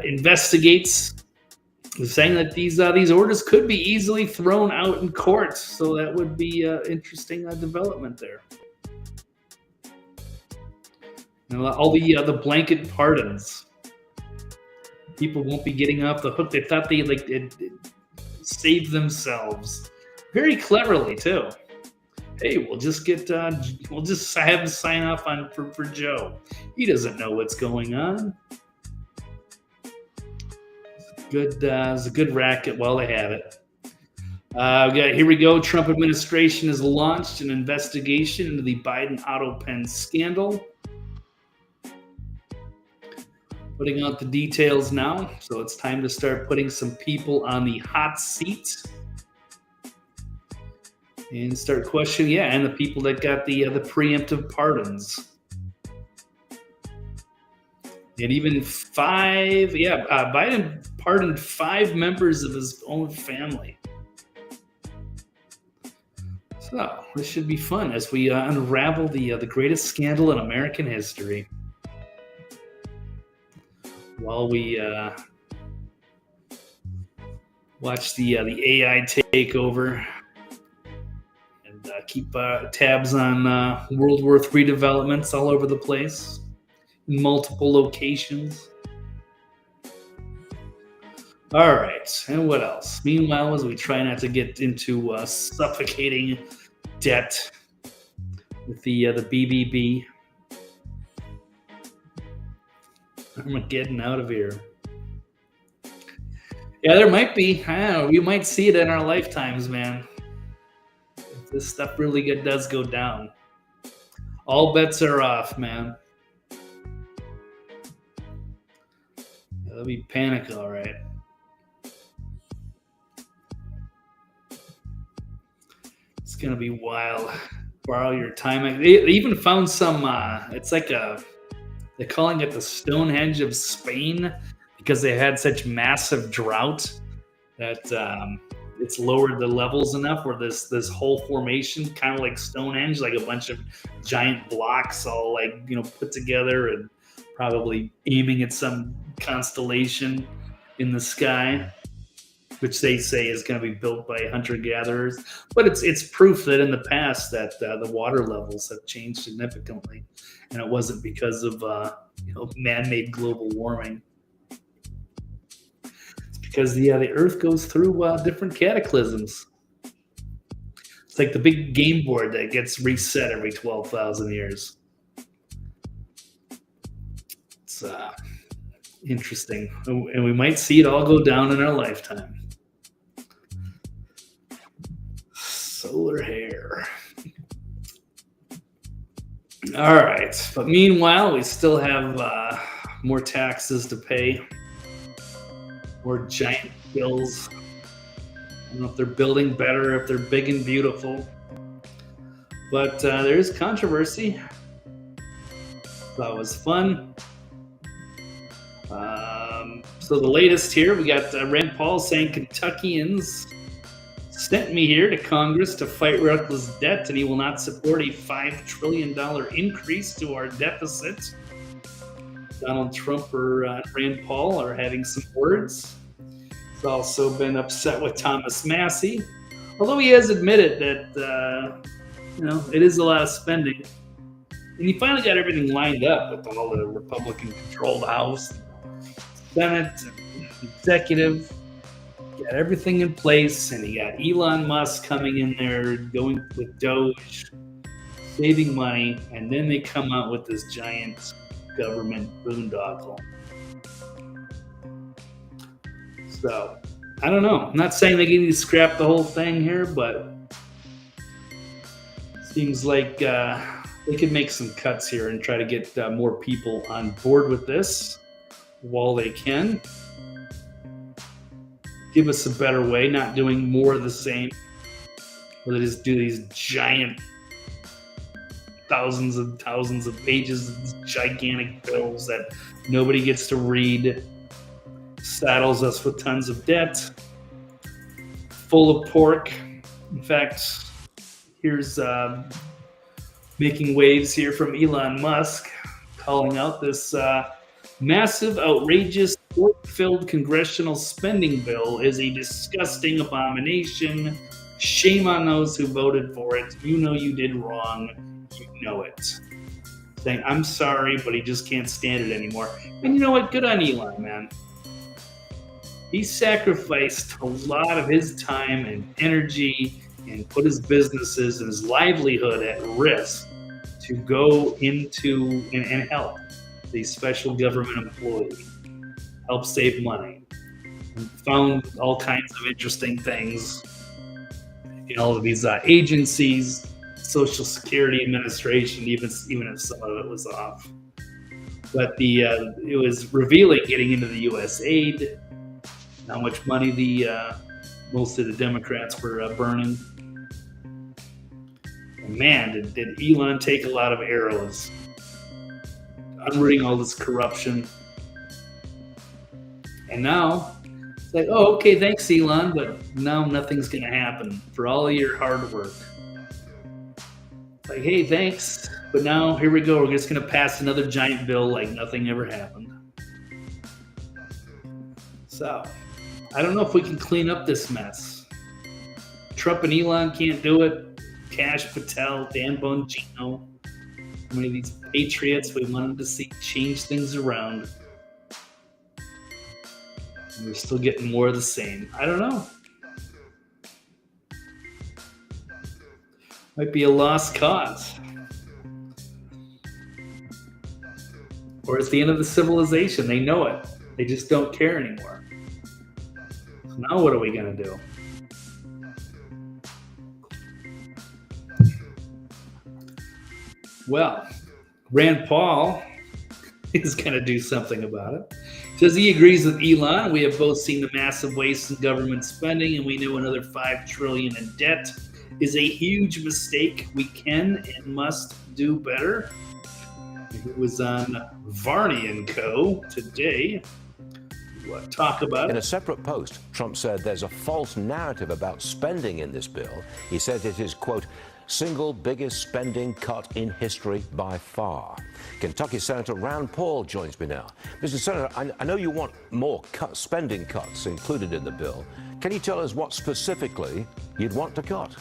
investigates, saying that these orders could be easily thrown out in court. So that would be interesting development there. And all the blanket pardons. People won't be getting off the hook. They thought they it saved themselves very cleverly too. Hey, we'll just have him sign off on for Joe. He doesn't know what's going on. It's a good racket while they have it. Here we go. Trump administration has launched an investigation into the Biden autopen scandal. Putting out the details now, so it's time to start putting some people on the hot seat and start questioning, and the people that got the preemptive pardons. And even Biden pardoned 5 members of his own family. So this should be fun as we unravel the greatest scandal in American history. While we watch the AI takeover and keep tabs on World War III developments all over the place, in multiple locations. All right, and what else? Meanwhile, as we try not to get into suffocating debt with the BBB, I'm getting out of here. Yeah, there might be. I don't know. We might see it in our lifetimes, man. If this stuff really does go down. All bets are off, man. That'll be panic, all right. It's gonna be wild. Borrow your time. They even found some. It's like they're calling it the Stonehenge of Spain because they had such massive drought that it's lowered the levels enough where this whole formation, kind of like Stonehenge, like a bunch of giant blocks all put together and probably aiming at some constellation in the sky, which they say is going to be built by hunter-gatherers. But it's proof that in the past that the water levels have changed significantly, and it wasn't because of man-made global warming. It's because the Earth goes through different cataclysms. It's like the big game board that gets reset every 12,000 years. It's interesting, and we might see it all go down in our lifetime. Solar hair. All right, but meanwhile, we still have more taxes to pay, more giant bills. I don't know if they're building better, if they're big and beautiful, but there is controversy. That was fun. So the latest here, we got Rand Paul saying Kentuckians sent me here to Congress to fight reckless debt, and he will not support a $5 trillion increase to our deficit. Donald Trump or Rand Paul are having some words. He's also been upset with Thomas Massey, although he has admitted that it is a lot of spending. And he finally got everything lined up with all the Republican-controlled House, Senate, executive. Got everything in place, and he got Elon Musk coming in there, going with Doge, saving money, and then they come out with this giant government boondoggle. So, I don't know. I'm not saying they need to scrap the whole thing here, but it seems like they could make some cuts here and try to get more people on board with this while they can. Give us a better way, not doing more of the same. Where they just do these giant thousands and thousands of pages of these gigantic bills that nobody gets to read. Saddles us with tons of debt. Full of pork. In fact, here's making waves here from Elon Musk, calling out this massive, outrageous, pork-filled congressional spending bill is a disgusting abomination. Shame on those who voted for it. You know you did wrong. You know it. Saying, I'm sorry, but he just can't stand it anymore. And you know what? Good on Elon, man. He sacrificed a lot of his time and energy and put his businesses and his livelihood at risk to go into and help these special government employees, help save money. And found all kinds of interesting things in all of these agencies, Social Security Administration, even if some of it was off. But it was revealing getting into the U.S. aid, how much money most of the Democrats were burning. And man, did Elon take a lot of arrows, unrooting all this corruption. And now it's like, oh, okay, thanks, Elon, but now nothing's going to happen for all of your hard work. It's like, hey, thanks, but now here we go. We're just going to pass another giant bill like nothing ever happened. So, I don't know if we can clean up this mess. Trump and Elon can't do it. Kash Patel, Dan Bongino, how many of these patriots we wanted to see change things around. We're still getting more of the same. I don't know. Might be a lost cause. Or it's the end of the civilization. They know it. They just don't care anymore. So now what are we going to do? Well, Rand Paul is going to do something about it. Says he agrees with Elon. We have both seen the massive waste in government spending, and we know another $5 trillion in debt is a huge mistake. We can and must do better. It was on Varney and Co. today. We'll talk about it. In a separate post, Trump said there's a false narrative about spending in this bill. He said it is, quote, single biggest spending cut in history by far. Kentucky Senator Rand Paul joins me now. Mr. Senator, I know you want more spending cuts included in the bill. Can you tell us what specifically you'd want to cut?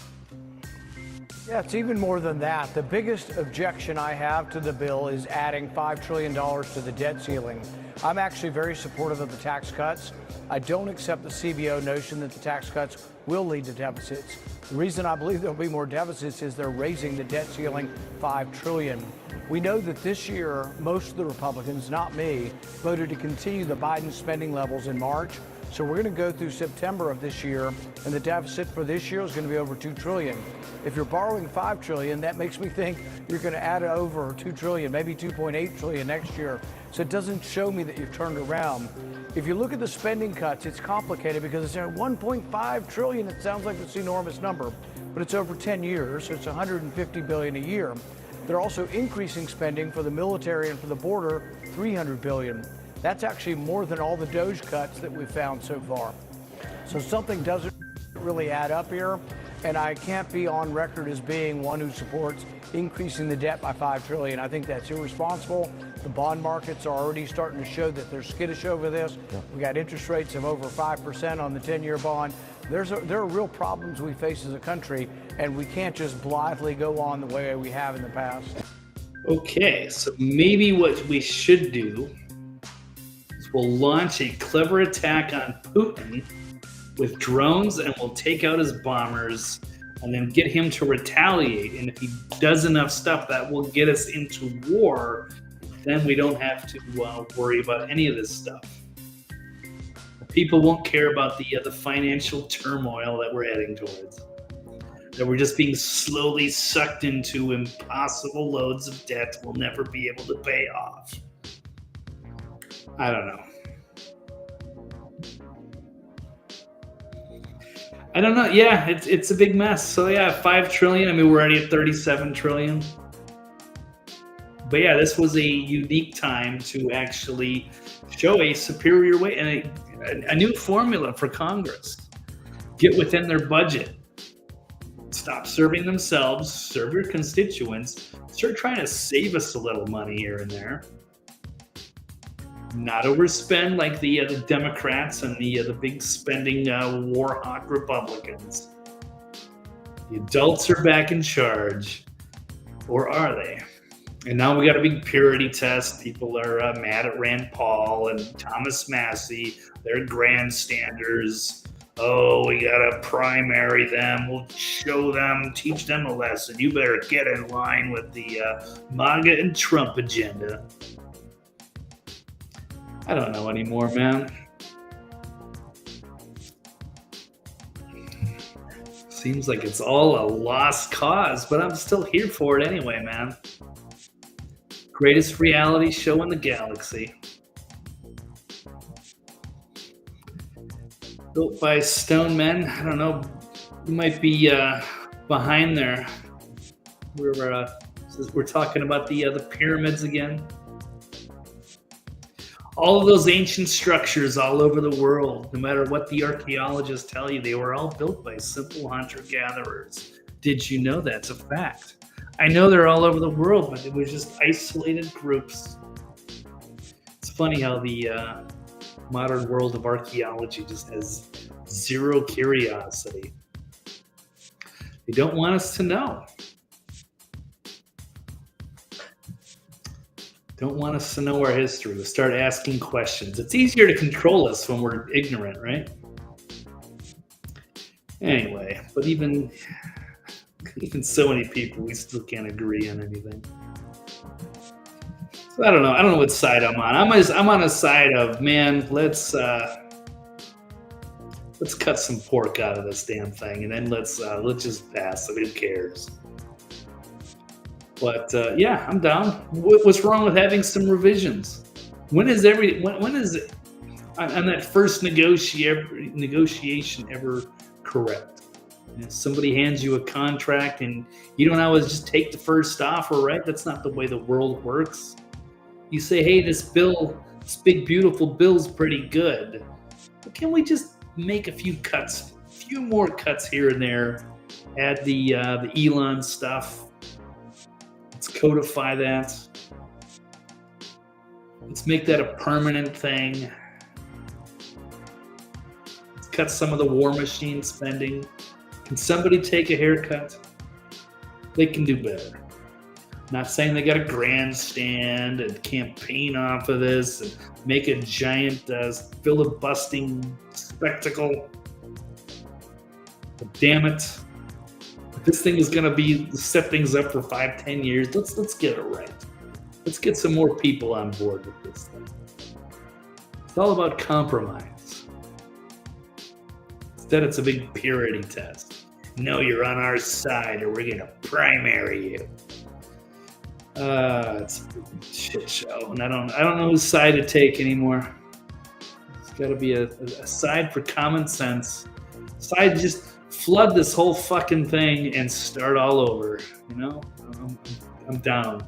Yeah, it's even more than that. The biggest objection I have to the bill is adding $5 trillion to the debt ceiling. I'm actually very supportive of the tax cuts. I don't accept the CBO notion that the tax cuts will lead to deficits. The reason I believe there'll be more deficits is they're raising the debt ceiling $5 trillion. We know that this year, most of the Republicans, not me, voted to continue the Biden spending levels in March. So we're going to go through September of this year, and the deficit for this year is going to be over $2 trillion. If you're borrowing $5 trillion, that makes me think you're going to add over $2 trillion, maybe $2.8 trillion next year. So it doesn't show me that you've turned around. If you look at the spending cuts, it's complicated because it's at $1.5 trillion. It sounds like this enormous number, but it's over 10 years, so it's $150 billion a year. They're also increasing spending for the military and for the border, $300 billion. That's actually more than all the DOGE cuts that we've found so far. So something doesn't really add up here, and I can't be on record as being one who supports increasing the debt by $5 trillion. I think that's irresponsible. The bond markets are already starting to show that they're skittish over this. We got interest rates of over 5% on the 10-year bond. There are real problems we face as a country, and we can't just blithely go on the way we have in the past. Okay, so maybe what we should do is we'll launch a clever attack on Putin with drones, and we'll take out his bombers and then get him to retaliate. And if he does enough stuff that will get us into war, then we don't have to worry about any of this stuff. People won't care about the financial turmoil that we're heading towards. That we're just being slowly sucked into impossible loads of debt we'll never be able to pay off. I don't know. I don't know. Yeah, it's a big mess. So yeah, $5 trillion. I mean, we're already at $37 trillion. But yeah, this was a unique time to actually show a superior way and a new formula for Congress. Get within their budget. Stop serving themselves. Serve your constituents. Start trying to save us a little money here and there. Not overspend like the Democrats and the big spending war hawk Republicans. The adults are back in charge, or are they? And now we got a big purity test. People are mad at Rand Paul and Thomas Massey. They're grandstanders. Oh, we gotta primary them. We'll show them, teach them a lesson. You better get in line with the MAGA and Trump agenda. I don't know anymore, man. Seems like it's all a lost cause, but I'm still here for it anyway, man. Greatest reality show in the galaxy. Built by stone men. I don't know. You might be behind there. We're talking about the pyramids again. All of those ancient structures all over the world, no matter what the archaeologists tell you, they were all built by simple hunter-gatherers. Did you know that's a fact? I know they're all over the world, but it was just isolated groups. It's funny how the modern world of archaeology just has zero curiosity. They don't want us to know. Don't want us to know our history. We'll start asking questions. It's easier to control us when we're ignorant, right? Anyway, but even so many people, we still can't agree on anything. So I don't know. I don't know what side I'm on. I'm on a side of, man, let's cut some pork out of this damn thing, and then let's just pass it. Who cares? But yeah, I'm down. What's wrong with having some revisions? When is it on that first negotiation ever correct? You know, somebody hands you a contract and you don't always just take the first offer, right? That's not the way the world works. You say, hey, this big beautiful bill's pretty good, but can we just make a few more cuts here and there? Add the Elon stuff. Let's codify that. Let's make that a permanent thing. Let's cut some of the war machine spending. Can somebody take a haircut? They can do better. Not saying they got a grandstand and campaign off of this and make a giant filibustering spectacle. But damn it. If this thing is going to be set things up for 5-10 years, let's get it right. Let's get some more people on board with this thing. It's all about compromise. Instead, it's a big purity test. No, you're on our side or we're going to primary you. It's a shit show, and I don't know whose side to take anymore. It's got to be a side for common sense. Side just flood this whole fucking thing and start all over. You know, I'm down.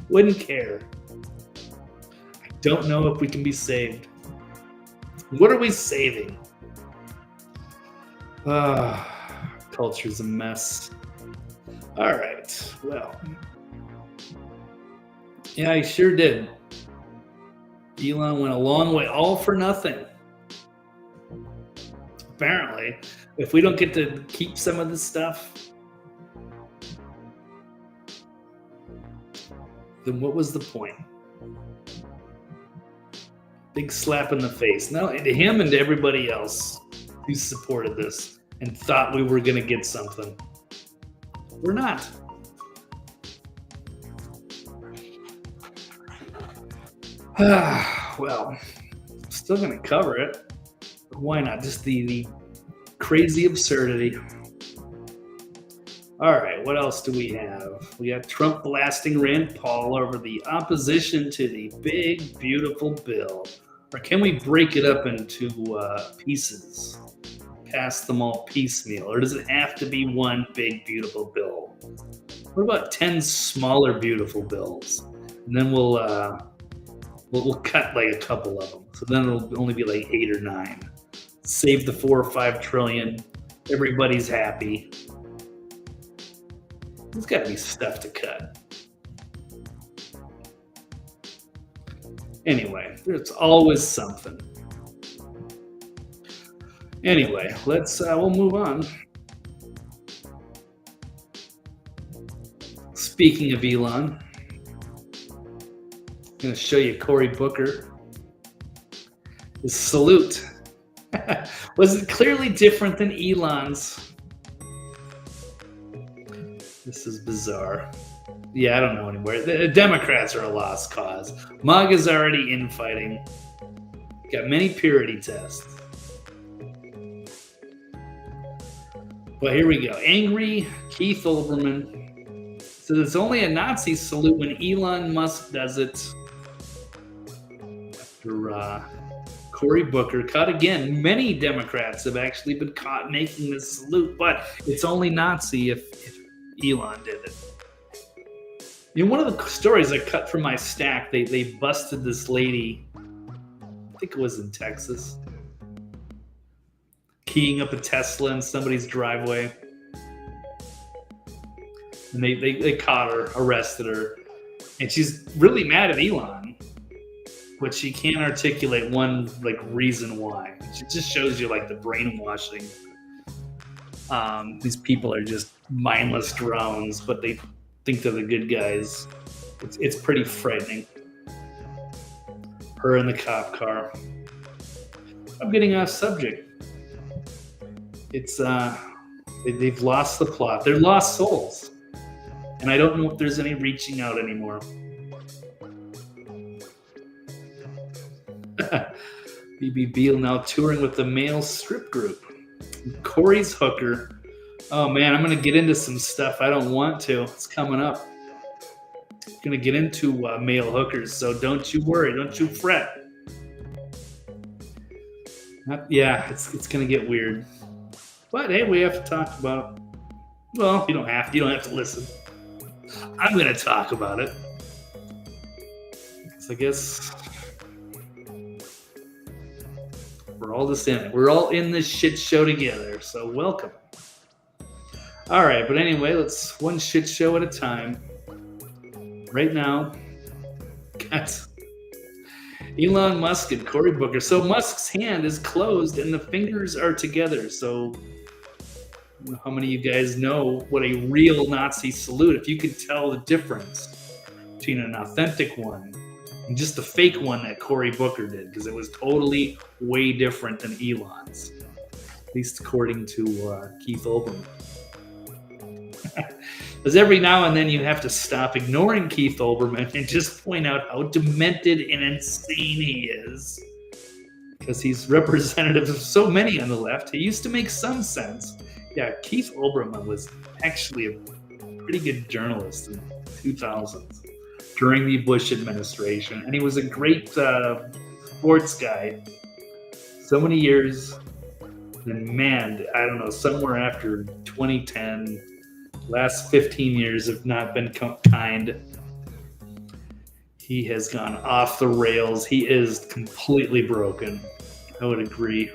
Wouldn't care. I don't know if we can be saved. What are we saving? Culture's a mess. All right. Well, yeah, I sure did. Elon went a long way, all for nothing. Apparently, if we don't get to keep some of this stuff, then what was the point? Big slap in the face. Not only to him and to everybody else who supported this and thought we were going to get something. We're not. Well, still going to cover it. But why not? Just the crazy absurdity. All right, what else do we have? We got Trump blasting Rand Paul over the opposition to the big, beautiful bill. Or can we break it up into pieces? Pass them all piecemeal? Or does it have to be one big, beautiful bill? What about 10 smaller, beautiful bills? And then we'll cut like a couple of them. So then it'll only be like 8 or 9. Save the 4 or 5 trillion. Everybody's happy. There's got to be stuff to cut. Anyway, there's always something. Anyway, we'll move on. Speaking of Elon, I'm going to show you Cory Booker. His salute was clearly different than Elon's. This is bizarre. Yeah, I don't know anywhere. The Democrats are a lost cause. MAGA's already infighting. Got many purity tests. But here we go. Angry Keith Olbermann says it's only a Nazi salute when Elon Musk does it. After Cory Booker caught again. Many Democrats have actually been caught making this salute, but it's only Nazi if Elon did it. You know, one of the stories I cut from my stack, they busted this lady, I think it was in Texas, keying up a Tesla in somebody's driveway. And they caught her, arrested her. And she's really mad at Elon, but she can't articulate one reason why. It just shows you the brainwashing. These people are just mindless drones, but they think they're the good guys. It's pretty frightening. Her in the cop car. I'm getting off subject. It's they've lost the plot. They're lost souls, and I don't know if there's any reaching out anymore. BBB now touring with the male strip group. Cory's hooker. Oh man, I'm gonna get into some stuff I don't want to. It's coming up. I'm gonna get into male hookers, so don't you worry, don't you fret. Yeah, it's gonna get weird. But hey, we have to talk about it. Well, you don't have to listen. I'm gonna talk about it. Because I guess we're all just in it. We're all in this shit show together, so welcome. All right, but anyway, let's one shit show at a time. Right now, got Elon Musk and Cory Booker. So Musk's hand is closed and the fingers are together. So how many of you guys know what a real Nazi salute, if you could tell the difference between an authentic one and just the fake one that Cory Booker did, because it was totally way different than Elon's, at least according to Keith Olbermann. Because every now and then you have to stop ignoring Keith Olbermann and just point out how demented and insane he is. Because he's representative of so many on the left. He used to make some sense. Yeah, Keith Olbermann was actually a pretty good journalist in the 2000s during the Bush administration. And he was a great sports guy. So many years. And man, I don't know, somewhere after 2010, last 15 years have not been kind. He has gone off the rails. He is completely broken. I would agree.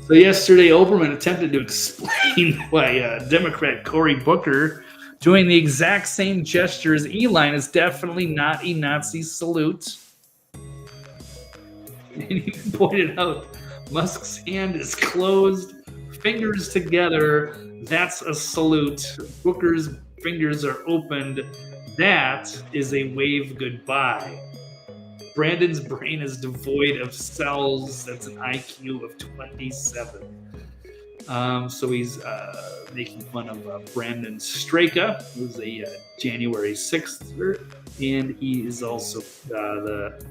So yesterday, Olbermann attempted to explain why Democrat Cory Booker doing the exact same gesture as Elon is definitely not a Nazi salute. And he pointed out Musk's hand is closed, fingers together. That's a salute. Booker's fingers are opened. That is a wave goodbye. Brandon's brain is devoid of cells. That's an IQ of 27. So he's making fun of Brandon Straka, who's a January 6th, and he is also the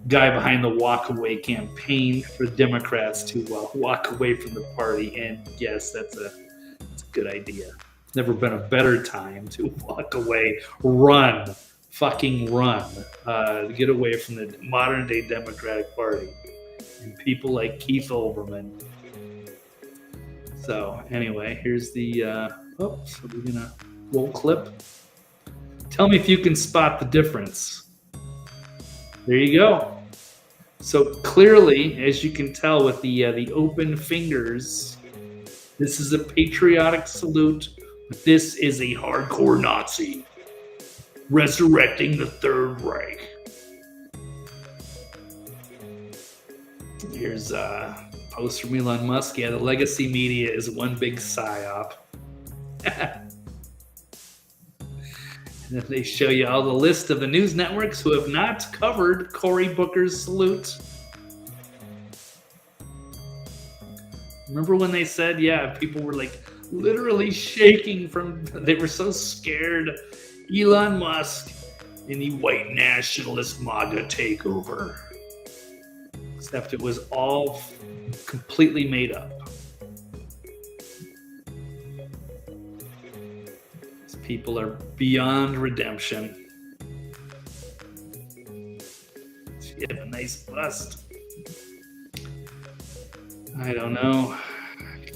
guy behind the walk away campaign for Democrats to walk away from the party. And yes, that's a good idea. Never been a better time to walk away, fucking run, get away from the modern day Democratic Party and people like Keith Olbermann. So anyway, here's the, so we're gonna roll clip. Tell me if you can spot the difference. There you go. So clearly, as you can tell with the open fingers, this is a patriotic salute, but this is a hardcore Nazi resurrecting the Third Reich. Here's a post from Elon Musk. Yeah, the legacy media is one big psyop. And then they show you all the list of the news networks who have not covered Cory Booker's salute. Remember when they said, yeah, people were like literally shaking they were so scared. Elon Musk and the white nationalist MAGA takeover. Except it was all completely made up. People are beyond redemption. She had a nice bust. I don't know.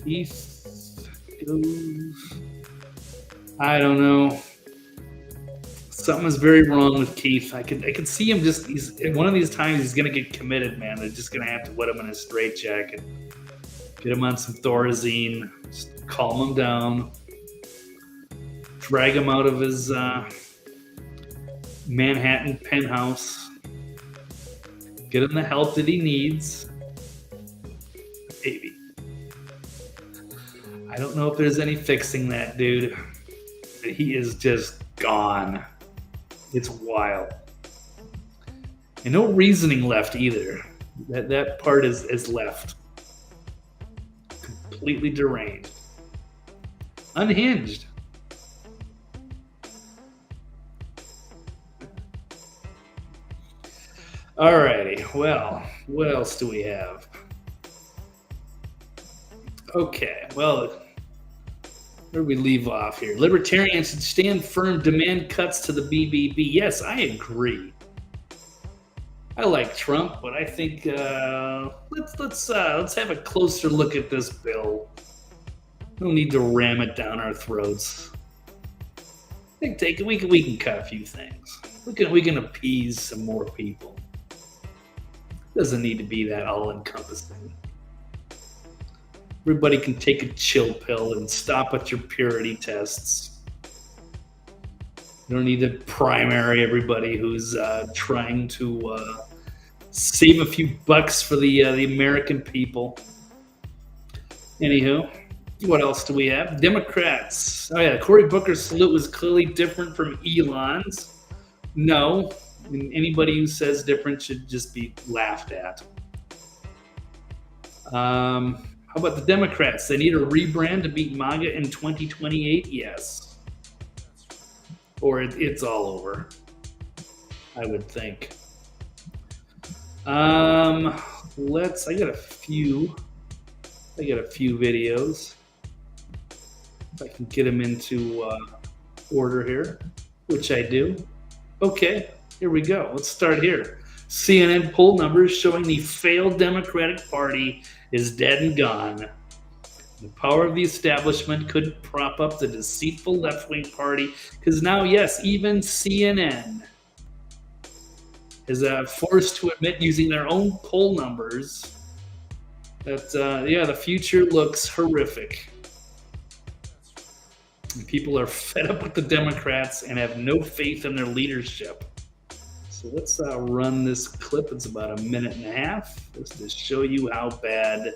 Keith goes. I don't know. Something is very wrong with Keith. I could see him he's one of these times he's gonna get committed, man. They're just gonna have to put him in a straitjacket. Get him on some Thorazine. Just calm him down. Drag him out of his Manhattan penthouse. Get him the help that he needs. Maybe. I don't know if there's any fixing that dude. He is just gone. It's wild. And no reasoning left either. That part is left. Completely deranged. Unhinged. Alrighty, well, what else do we have? Okay, well, where do we leave off here? Libertarians should stand firm, demand cuts to the BBB. Yes, I agree. I like Trump, but I think let's have a closer look at this bill. No need to ram it down our throats. I think we can cut a few things. We can appease some more people. Doesn't need to be that all-encompassing. Everybody can take a chill pill and stop at your purity tests. You don't need to primary everybody who's trying to save a few bucks for the American people. Anywho, what else do we have? Democrats. Oh yeah, Cory Booker's salute was clearly different from Elon's. No. Anybody who says different should just be laughed at. How about the Democrats? They need a rebrand to beat MAGA in 2028? Yes. Or it's all over, I would think. I got a few videos. If I can get them into order here, which I do. Okay. Here we go. Let's start here. CNN poll numbers showing the failed Democratic Party is dead and gone. The power of the establishment could prop up the deceitful left-wing party because now, yes, even CNN is forced to admit using their own poll numbers that, the future looks horrific. And people are fed up with the Democrats and have no faith in their leadership. So let's run this clip. It's about a minute and a half just to show you how bad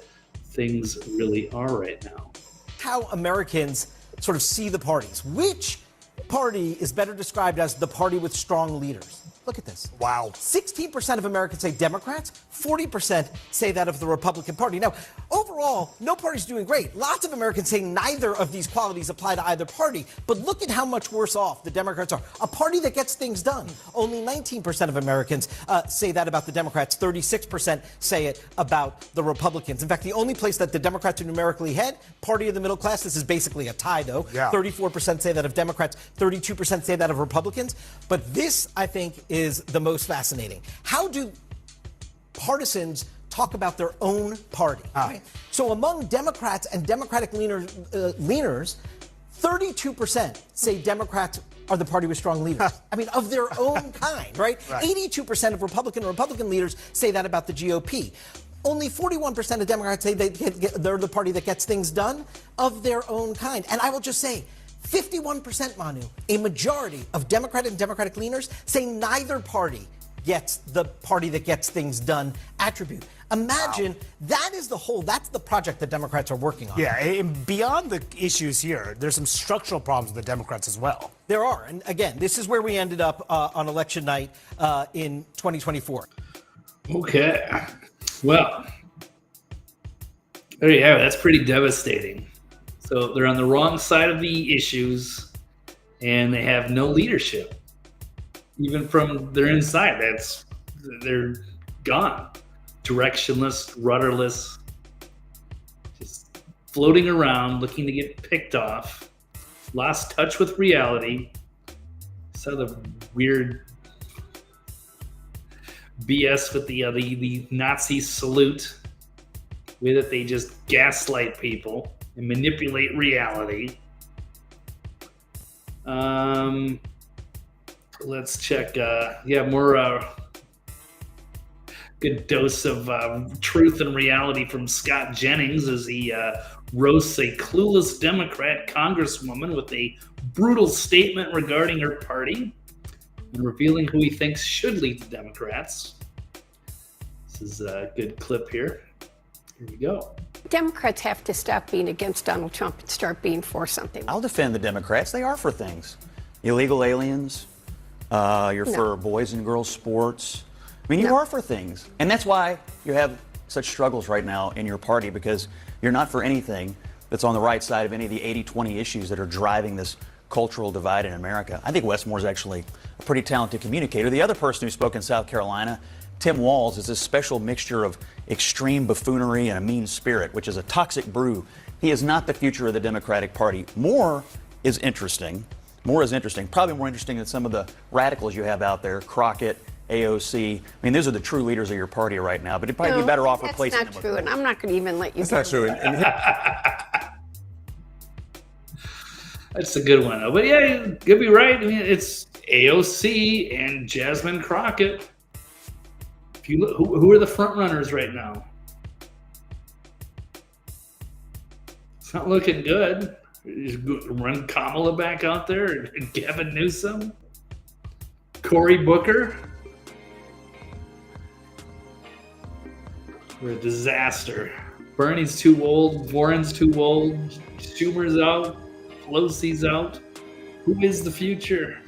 things really are right now. How Americans sort of see the parties. Which party is better described as the party with strong leaders? Look at this. Wow. 16% of Americans say Democrats, 40% say that of the Republican Party. Now, overall, no party's doing great. Lots of Americans say neither of these qualities apply to either party. But look at how much worse off the Democrats are. A party that gets things done. Only 19% of Americans say that about the Democrats. 36% say it about the Republicans. In fact, the only place that the Democrats are numerically ahead, party of the middle class, this is basically a tie, though. Yeah. 34% say that of Democrats, 32% say that of Republicans. But this, I think, is the most fascinating. How do partisans talk about their own party? Right? So among Democrats and Democratic leaners, 32% say Democrats are the party with strong leaders. I mean, of their own kind, right? 82% of Republican leaders say that about the GOP. Only 41% of Democrats say they're the party that gets things done of their own kind. And I will just say, 51%, Manu, a majority of Democrat and Democratic leaners say neither party gets the party that gets things done attribute. Imagine that's the project that Democrats are working on. Yeah, and beyond the issues here, there's some structural problems with the Democrats as well. There are. And again, this is where we ended up on election night in 2024. Okay. Well, there you have it. That's pretty devastating. So they're on the wrong side of the issues, and they have no leadership. Even from their inside, they're gone. Directionless, rudderless, just floating around, looking to get picked off. Lost touch with reality. Saw the weird BS with the Nazi salute, the way that they just gaslight people and manipulate reality. Let's check. More good dose of truth and reality from Scott Jennings as he roasts a clueless Democrat congresswoman with a brutal statement regarding her party and revealing who he thinks should lead the Democrats. This is a good clip here. Here we go. Democrats have to stop being against Donald Trump and start being for something. I'll defend the Democrats. They are for things. Illegal aliens, You're for boys and girls sports. I mean, you are for things. And that's why you have such struggles right now in your party, because you're not for anything that's on the right side of any of the 80-20 issues that are driving this cultural divide in America. I think Wes Moore's actually a pretty talented communicator. The other person who spoke in South Carolina, Tim Walz, is this special mixture of extreme buffoonery and a mean spirit, which is a toxic brew. He is not the future of the Democratic Party. Moore is interesting. Probably more interesting than some of the radicals you have out there, Crockett, AOC. I mean, those are the true leaders of your party right now, but it'd probably be better off replacing them. That's not true, and I'm not going to even let you. That's not true. That's a good one, though. But yeah, you could be right. I mean, it's AOC and Jasmine Crockett. If you look, who are the front runners right now? It's not looking good. Just run Kamala back out there and Gavin Newsom, Cory Booker. We're a disaster. Bernie's too old. Warren's too old. Schumer's out. Pelosi's out. Who is the future?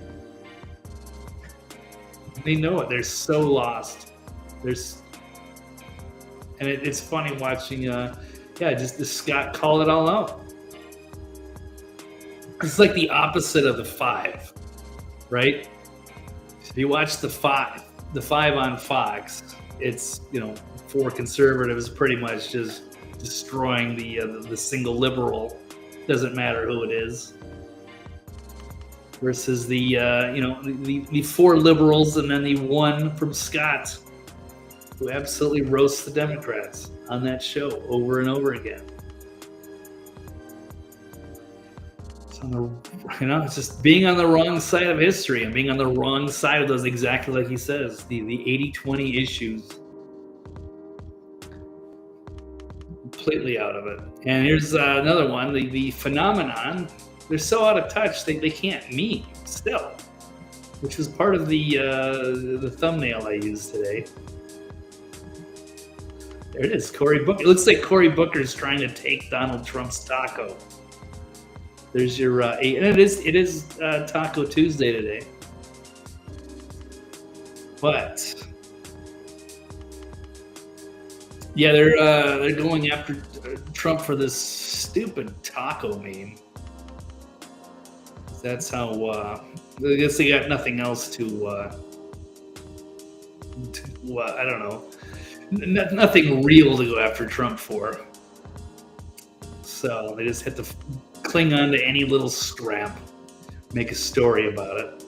They know it. They're so lost. And it's funny watching. Just this Scott call it all out. It's like the opposite of the five, right? If you watch the five on Fox, it's for conservatives pretty much just destroying the single liberal. Doesn't matter who it is. Versus the four liberals and then the one from Scott, who absolutely roasts the Democrats on that show over and over again. It's just being on the wrong side of history and being on the wrong side of those, exactly like he says, the 80-20 issues. Completely out of it. And here's another one, the phenomenon. They're so out of touch, they can't meme still, which was part of the thumbnail I used today. There it is, Cory Booker. It looks like Cory Booker's trying to take Donald Trump's taco. There's your and it is Taco Tuesday today. But yeah, they're going after Trump for this stupid taco meme. That's how I guess they got nothing else to I don't know. Nothing real to go after Trump for. So they just had to cling on to any little scrap, make a story about it.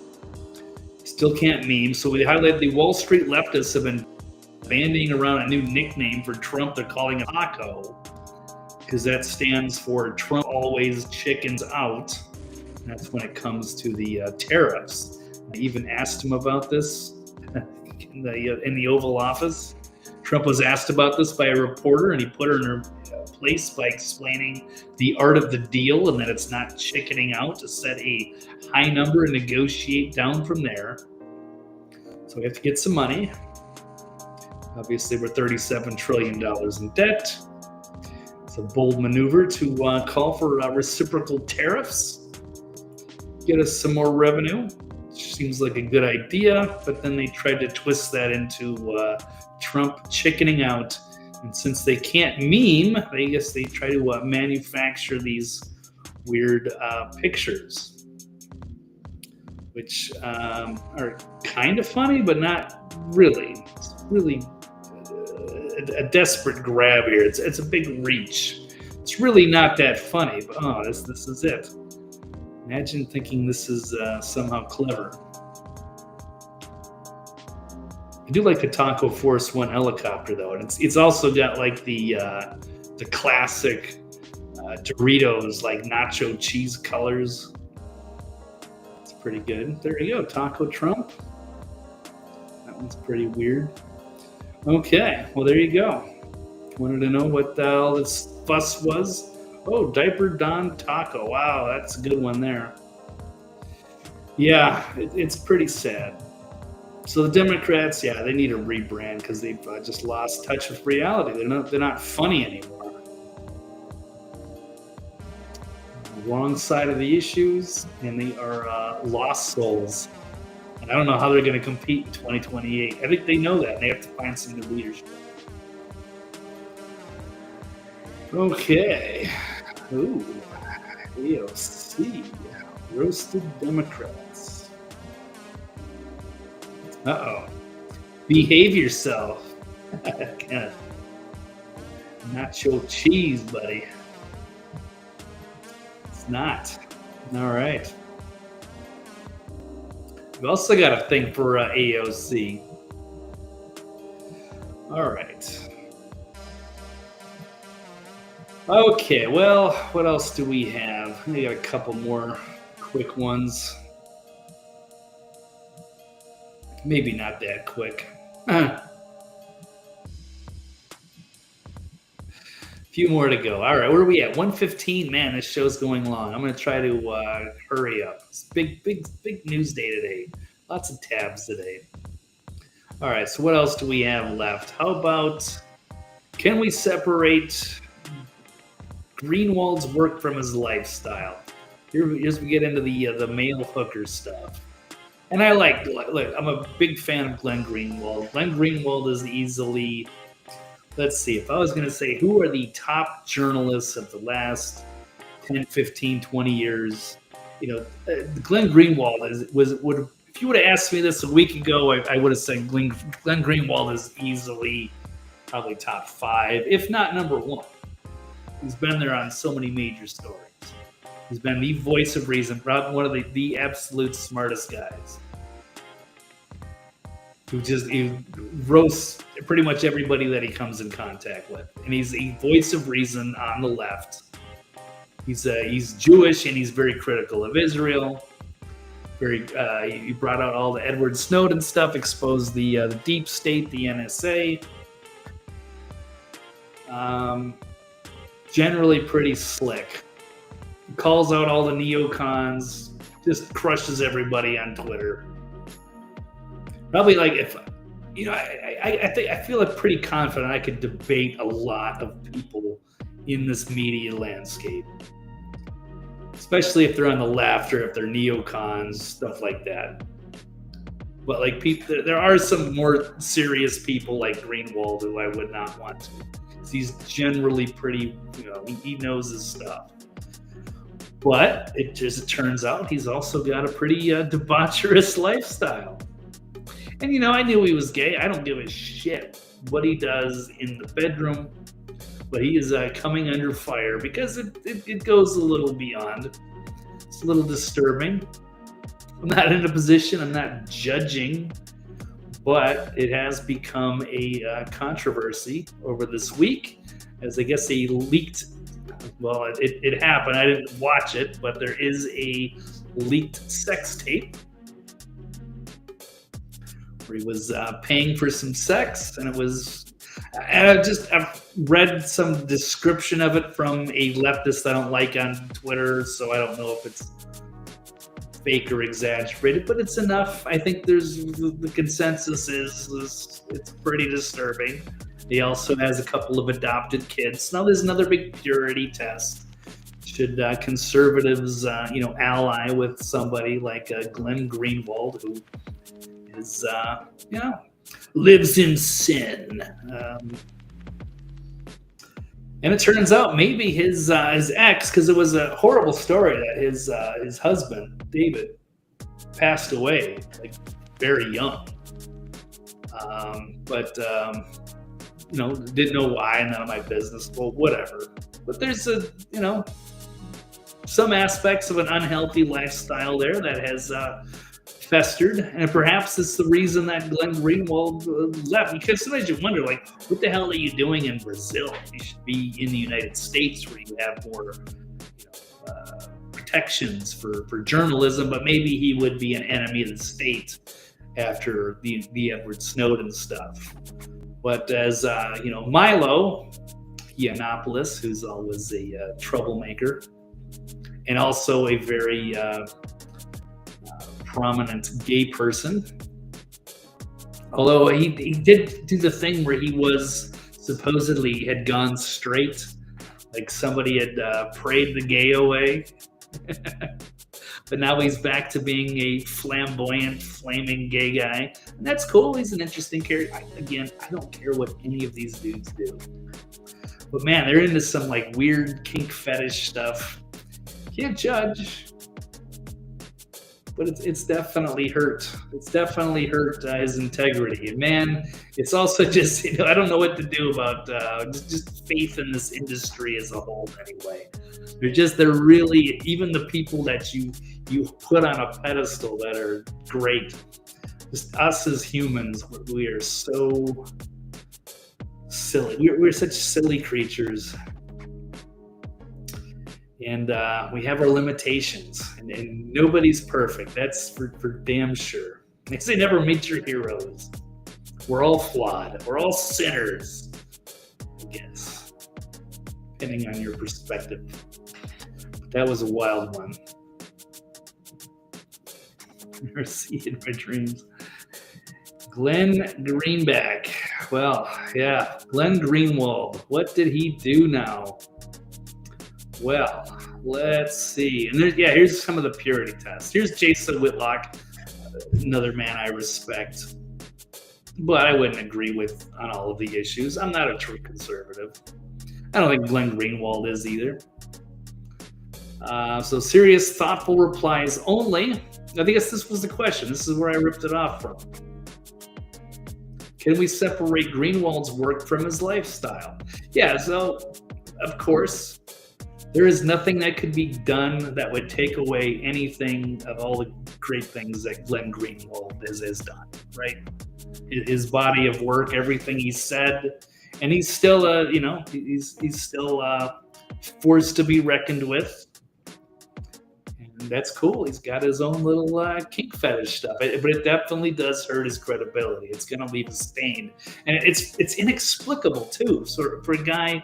Still can't meme. So we highlighted the Wall Street leftists have been bandying around a new nickname for Trump. They're calling it Taco, because that stands for Trump always chickens out. That's when it comes to the tariffs. I even asked him about this in the Oval Office. Trump was asked about this by a reporter, and he put her in her place by explaining the art of the deal and that it's not chickening out to set a high number and negotiate down from there. So we have to get some money. Obviously, we're $37 trillion in debt. It's a bold maneuver to call for reciprocal tariffs. Get us some more revenue. Seems like a good idea, but then they tried to twist that into Trump chickening out. And since they can't meme, I guess they try to manufacture these weird pictures, which are kind of funny, but not really. It's really a desperate grab here. It's a big reach. It's really not that funny, but this is it. Imagine thinking this is somehow clever. I do like the Taco Force One helicopter though, and it's also got like the classic Doritos like nacho cheese colors. It's pretty good. There you go, Taco Trump. That one's pretty weird. Okay, well there you go. Wanted to know what all this fuss was? Oh, Diaper Don Taco. Wow, that's a good one there. Yeah, it's pretty sad. So the Democrats, they need a rebrand because they've just lost touch with reality. They're not funny anymore. Wrong side of the issues, and they are lost souls. And I don't know how they're going to compete in 2028. I think they know that, and they have to find some new leadership. Okay. Ooh. AOC. Roasted Democrats. Uh-oh. Behave yourself. Kind of nacho cheese, buddy. It's not. All right. We've also got a thing for AOC. All right. Okay, well, what else do we have? We got a couple more quick ones. Maybe not that quick. A few more to go. All right, where are we at? 1:15. Man, this show's going long. I'm going to try to hurry up. It's big news day today. Lots of tabs today. All right, so what else do we have left? How about, can we separate Greenwald's work from his lifestyle? Here's we get into the male hooker stuff. And I look, I'm a big fan of Glenn Greenwald. Glenn Greenwald is easily, let's see, if I was going to say who are the top journalists of the last 10, 15, 20 years, Glenn Greenwald would if you would have asked me this a week ago, I would have said Glenn Greenwald is easily probably top 5, if not number 1. He's been there on so many major stories. He's been the voice of reason, probably one of the absolute smartest guys. He roasts pretty much everybody that he comes in contact with. And he's a voice of reason on the left. He's Jewish, and he's very critical of Israel. He brought out all the Edward Snowden stuff, exposed the deep state, the NSA. Generally pretty slick. Calls out all the neocons, just crushes everybody on Twitter. Probably like if, I feel like pretty confident I could debate a lot of people in this media landscape, especially if they're on the left or if they're neocons, stuff like that. But like people, there are some more serious people like Greenwald who I would not want to. He's generally pretty, he knows his stuff. But as it turns out, he's also got a pretty debaucherous lifestyle. And, I knew he was gay. I don't give a shit what he does in the bedroom. But he is coming under fire because it goes a little beyond. It's a little disturbing. I'm not in a position, I'm not judging. But it has become a controversy over this week, as I guess they leaked. Well, it happened. I didn't watch it, but there is a leaked sex tape where he was paying for some sex, and it was. I've read some description of it from a leftist I don't like on Twitter, so I don't know if it's fake or exaggerated, but it's enough. I think the consensus is it's pretty disturbing. He also has a couple of adopted kids. Now there's another big purity test. Should conservatives, ally with somebody like Glenn Greenwald, who is, lives in sin? And it turns out maybe his ex, because it was a horrible story that his husband David passed away like very young, but didn't know why. None of my business. Well, whatever. But there's some aspects of an unhealthy lifestyle there that has festered, and perhaps it's the reason that Glenn Greenwald left. Because sometimes you wonder, like, what the hell are you doing in Brazil? You should be in the United States where you have more protections for journalism, but maybe he would be an enemy of the state after the Edward Snowden stuff. But as Milo Yiannopoulos, who's always a troublemaker and also a very prominent gay person, although he did do the thing where he was supposedly had gone straight, like somebody had prayed the gay away. but now he's back to being a flamboyant, flaming gay guy. And that's cool. He's an interesting character. I don't care what any of these dudes do. But man, they're into some like weird kink fetish stuff. Can't judge. But it's definitely hurt. It's definitely hurt his integrity. And man, it's also just, I don't know what to do about just faith in this industry as a whole anyway. They're really, even the people that you put on a pedestal that are great, just us as humans, we are so silly. We're such silly creatures. And we have our limitations, and nobody's perfect. That's for damn sure. They say never meet your heroes. We're all flawed. We're all sinners, I guess, depending on your perspective. But that was a wild one. Never see it in my dreams. Glenn Greenback. Well, yeah, Glenn Greenwald. What did he do now? Well, let's see. And here's some of the purity tests. Here's Jason Whitlock, another man I respect, but I wouldn't agree with on all of the issues. I'm not a true conservative. I don't think Glenn Greenwald is either. So serious, thoughtful replies only. I guess this was the question. This is where I ripped it off from. Can we separate Greenwald's work from his lifestyle? Yeah, so of course. There is nothing that could be done that would take away anything of all the great things that Glenn Greenwald has done, right? His body of work, everything he said, and he's still, he's still a force to be reckoned with. And that's cool. He's got his own little kink fetish stuff, but it definitely does hurt his credibility. It's going to leave a stain, and it's inexplicable too. So for a guy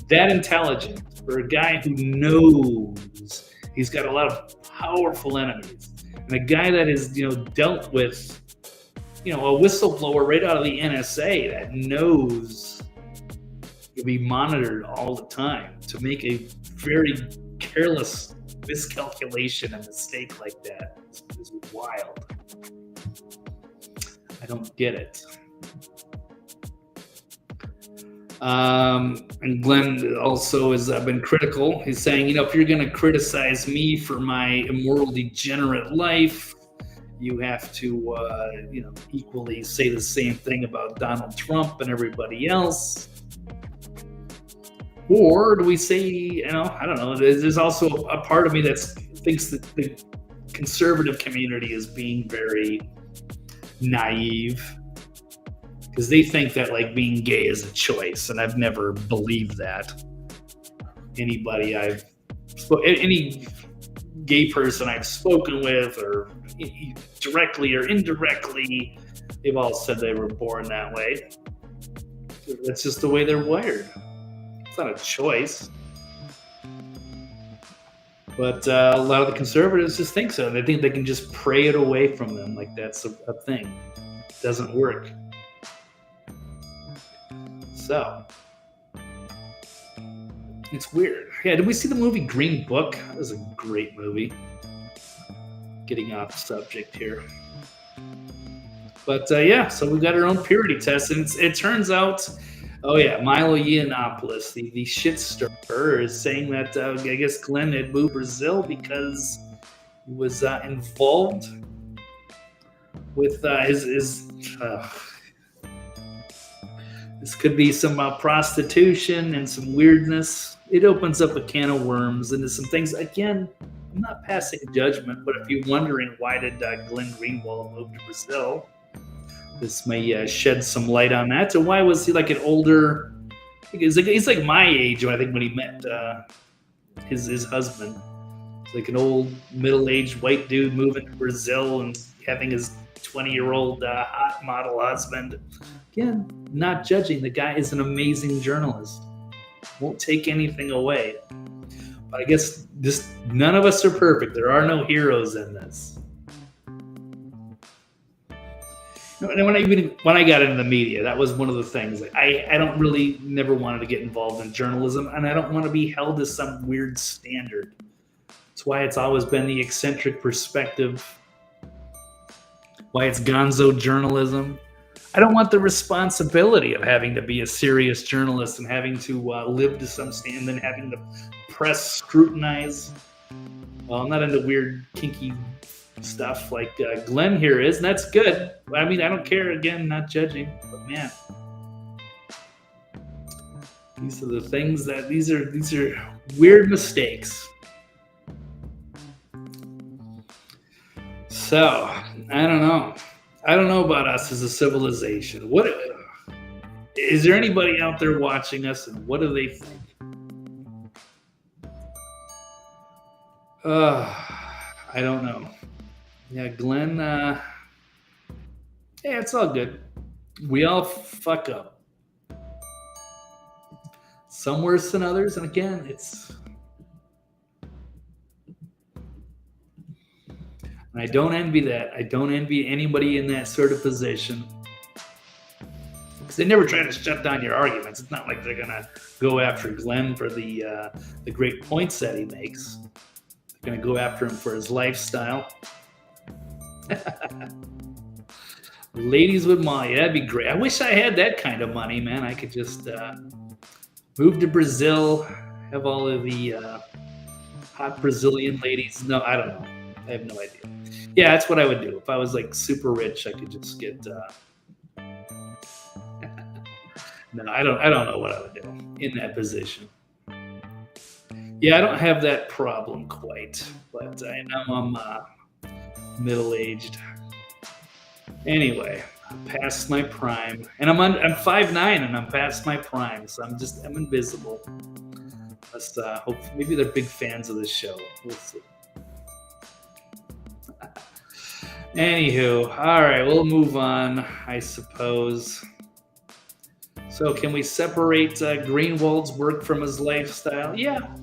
that intelligent, for a guy who knows he's got a lot of powerful enemies, and a guy that has dealt with a whistleblower right out of the NSA that knows you'll be monitored all the time, to make a very careless miscalculation and mistake like that is wild. I don't get it. And Glenn also has been critical. He's saying, if you're going to criticize me for my immoral, degenerate life, you have to, equally say the same thing about Donald Trump and everybody else. Or do we say, I don't know, there's also a part of me that thinks that the conservative community is being very naive, because they think that like being gay is a choice, and I've never believed that. Any gay person I've spoken with, or directly or indirectly, they've all said they were born that way. That's just the way they're wired. It's not a choice. But a lot of the conservatives just think so. They think they can just pray it away from them like that's a thing. It doesn't work. So, it's weird. Yeah, did we see the movie Green Book? That was a great movie. Getting off subject here. But so we got our own purity test, and it turns out, Milo Yiannopoulos, the shit stirrer, is saying that I guess Glenn had moved to Brazil because he was involved with his this could be some prostitution and some weirdness. It opens up a can of worms into some things. Again, I'm not passing judgment, but if you're wondering why did Glenn Greenwald move to Brazil, this may shed some light on that. So why was he like an older? He's like my age. I think when he met his husband, it's like an old middle-aged white dude moving to Brazil and having his 20-year-old hot model husband. Again, not judging. The guy is an amazing journalist. Won't take anything away. But I guess just none of us are perfect. There are no heroes in this. And when I got into the media, that was one of the things. Like, I don't really never wanted to get involved in journalism, and I don't want to be held to some weird standard. That's why it's always been the eccentric perspective. Why it's gonzo journalism. I don't want the responsibility of having to be a serious journalist and having to live to some standard and then having the press scrutinize. Well, I'm not into weird, kinky stuff like Glenn here is, and that's good. I mean, I don't care, again, not judging, but man. These are the things that, these are weird mistakes. So, I don't know. I don't know about us as a civilization. What is there anybody out there watching us, and what do they think? I don't know. Yeah, Glenn. Yeah, it's all good. We all fuck up. Some worse than others, and again, it's. And I don't envy that. I don't envy anybody in that sort of position. Because they never try to shut down your arguments. It's not like they're going to go after Glenn for the great points that he makes. They're going to go after him for his lifestyle. Ladies with Molly, that'd be great. I wish I had that kind of money, man. I could just move to Brazil, have all of the hot Brazilian ladies. No, I don't know. I have no idea. Yeah, that's what I would do. If I was like super rich, I could just get no, I don't know what I would do in that position. Yeah, I don't have that problem quite, but I know I'm middle-aged. Anyway, I'm past my prime, and I'm 5'9", and I'm past my prime, so I'm invisible. Let's hope maybe they're big fans of this show. We'll see. Anywho, all right, we'll move on, I suppose. So can we separate Greenwald's work from his lifestyle? Yeah.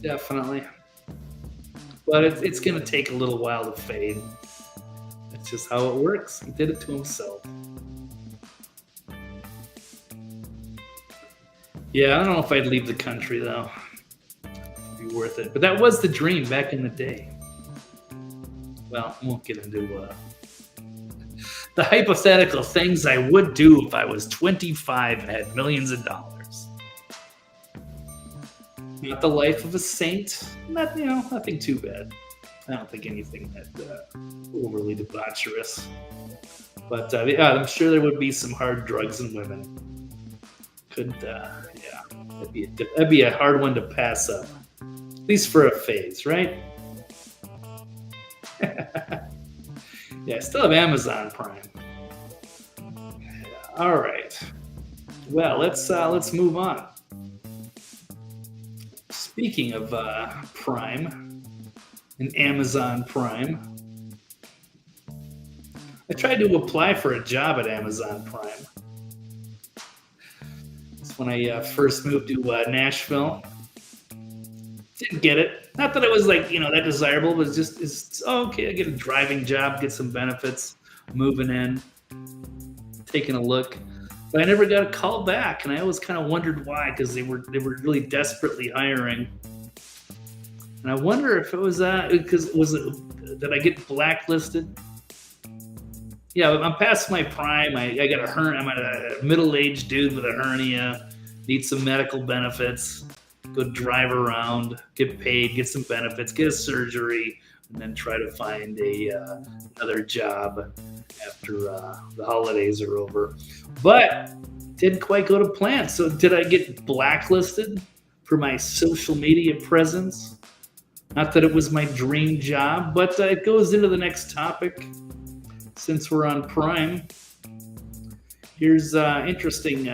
Definitely. But it's going to take a little while to fade. That's just how it works. He did it to himself. Yeah, I don't know if I'd leave the country, though. It'd be worth it. But that was the dream back in the day. Well, I won't get into the hypothetical things I would do if I was 25 and had millions of dollars. Not the life of a saint. Nothing too bad. I don't think anything that overly debaucherous. But yeah, I'm sure there would be some hard drugs and women. That'd be a hard one to pass up. At least for a phase, right? Yeah, I still have Amazon Prime. All right. Well, let's move on. Speaking of Prime and Amazon Prime, I tried to apply for a job at Amazon Prime. It's when I first moved to Nashville. Didn't get it. Not that it was like, that desirable, but it's okay, I get a driving job, get some benefits, moving in, taking a look. But I never got a call back, and I always kind of wondered why, because they were really desperately hiring. And I wonder if it was did I get blacklisted? Yeah, I'm past my prime. I got a hernia. I'm a middle-aged dude with a hernia, need some medical benefits. Go drive around, get paid, get some benefits, get a surgery, and then try to find another job after the holidays are over. But didn't quite go to plan. So did I get blacklisted for my social media presence? Not that it was my dream job, but it goes into the next topic since we're on Prime. Here's interesting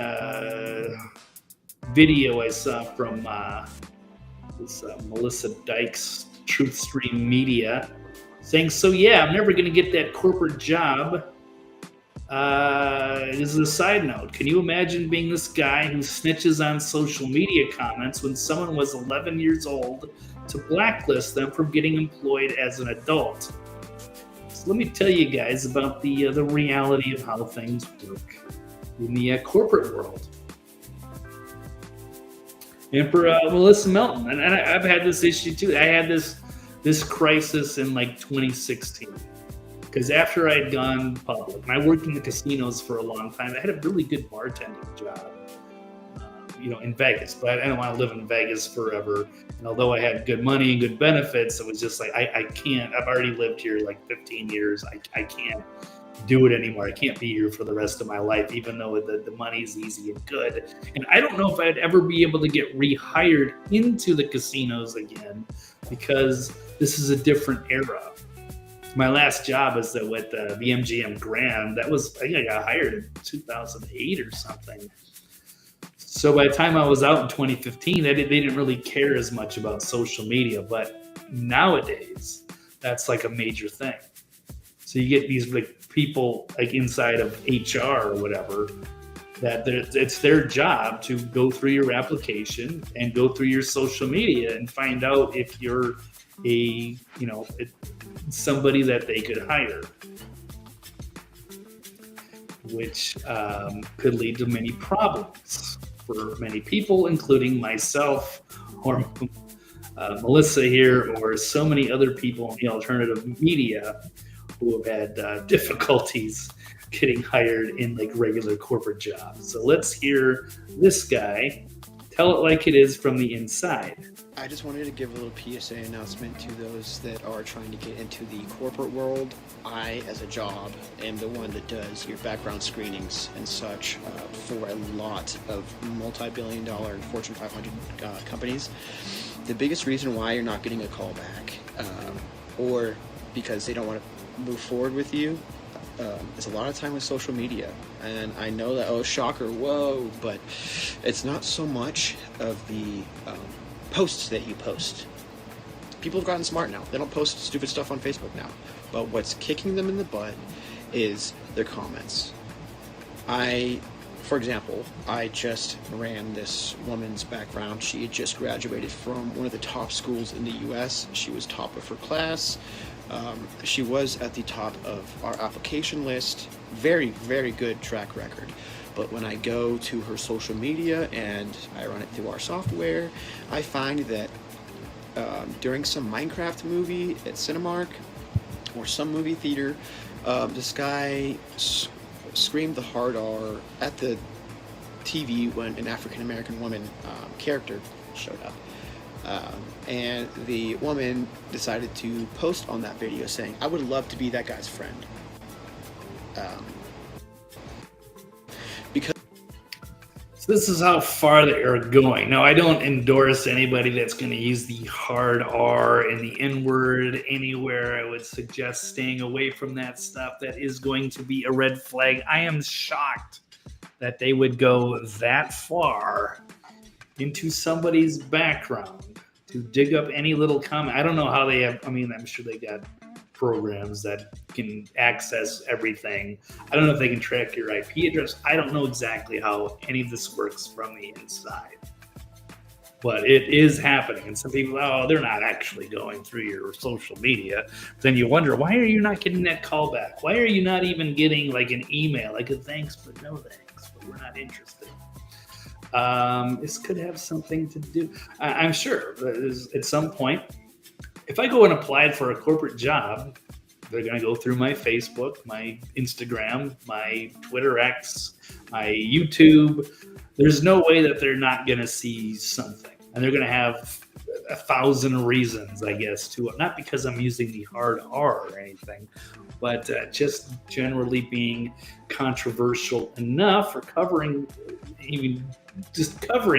video I saw from this Melissa Dykes Truth Stream Media saying, so yeah, I'm never going to get that corporate job. This is a side note. Can you imagine being this guy who snitches on social media comments when someone was 11 years old to blacklist them from getting employed as an adult? So let me tell you guys about the reality of how things work in the corporate world. and for Melissa Melton. And I've had this issue too. I had this crisis in like 2016. Because after I had gone public, and I worked in the casinos for a long time, I had a really good bartending job, in Vegas. But I don't want to live in Vegas forever. And although I had good money and good benefits, it was just like, I can't. I've already lived here like 15 years. I can't do it anymore. I can't be here for the rest of my life, even though the money's easy and good. And I don't know if I'd ever be able to get rehired into the casinos again, because this is a different era. My last job was with the MGM Grand. That was, I think I got hired in 2008 or something. So by the time I was out in 2015, they didn't really care as much about social media. But nowadays, that's like a major thing. So you get these like people like inside of HR or whatever, that it's their job to go through your application and go through your social media and find out if you're somebody that they could hire, which could lead to many problems for many people, including myself or Melissa here, or so many other people in the alternative media who have had difficulties getting hired in like regular corporate jobs. So let's hear this guy tell it like it is from the inside. I just wanted to give a little PSA announcement to those that are trying to get into the corporate world. I, as a job, am the one that does your background screenings and such for a lot of multi-billion-dollar and Fortune 500 companies. The biggest reason why you're not getting a call back, or because they don't want to move forward with you, is a lot of time with social media. And I know that, oh, shocker, whoa, but it's not so much of the posts that you post. People have gotten smart now. They don't post stupid stuff on Facebook now. But what's kicking them in the butt is their comments. For example, I just ran this woman's background. She had just graduated from one of the top schools in the US. She was top of her class. She was at the top of our application list. Very, very good track record. But when I go to her social media and I run it through our software, I find that during some Minecraft movie at Cinemark or some movie theater, this guy screamed the hard R at the TV when an African-American woman character showed up. And the woman decided to post on that video saying, I would love to be that guy's friend. So this is how far they are going. Now, I don't endorse anybody that's going to use the hard R and the N-word anywhere. I would suggest staying away from that stuff. That is going to be a red flag. I am shocked that they would go that far into somebody's background to dig up any little comment. I don't know how they have, I'm sure they got programs that can access everything. I don't know if they can track your IP address. I don't know exactly how any of this works from the inside, but it is happening. And some people, they're not actually going through your social media. Then you wonder, why are you not getting that call back? Why are you not even getting like an email, like a thanks but no thanks, but we're not interested? This could have something to do. I'm sure at some point, if I go and apply for a corporate job, they're going to go through my Facebook, my Instagram, my Twitter X, my YouTube. There's no way that they're not going to see something. And they're going to have 1,000 reasons, I guess, to it. Not because I'm using the hard R or anything, but just generally being controversial enough, or covering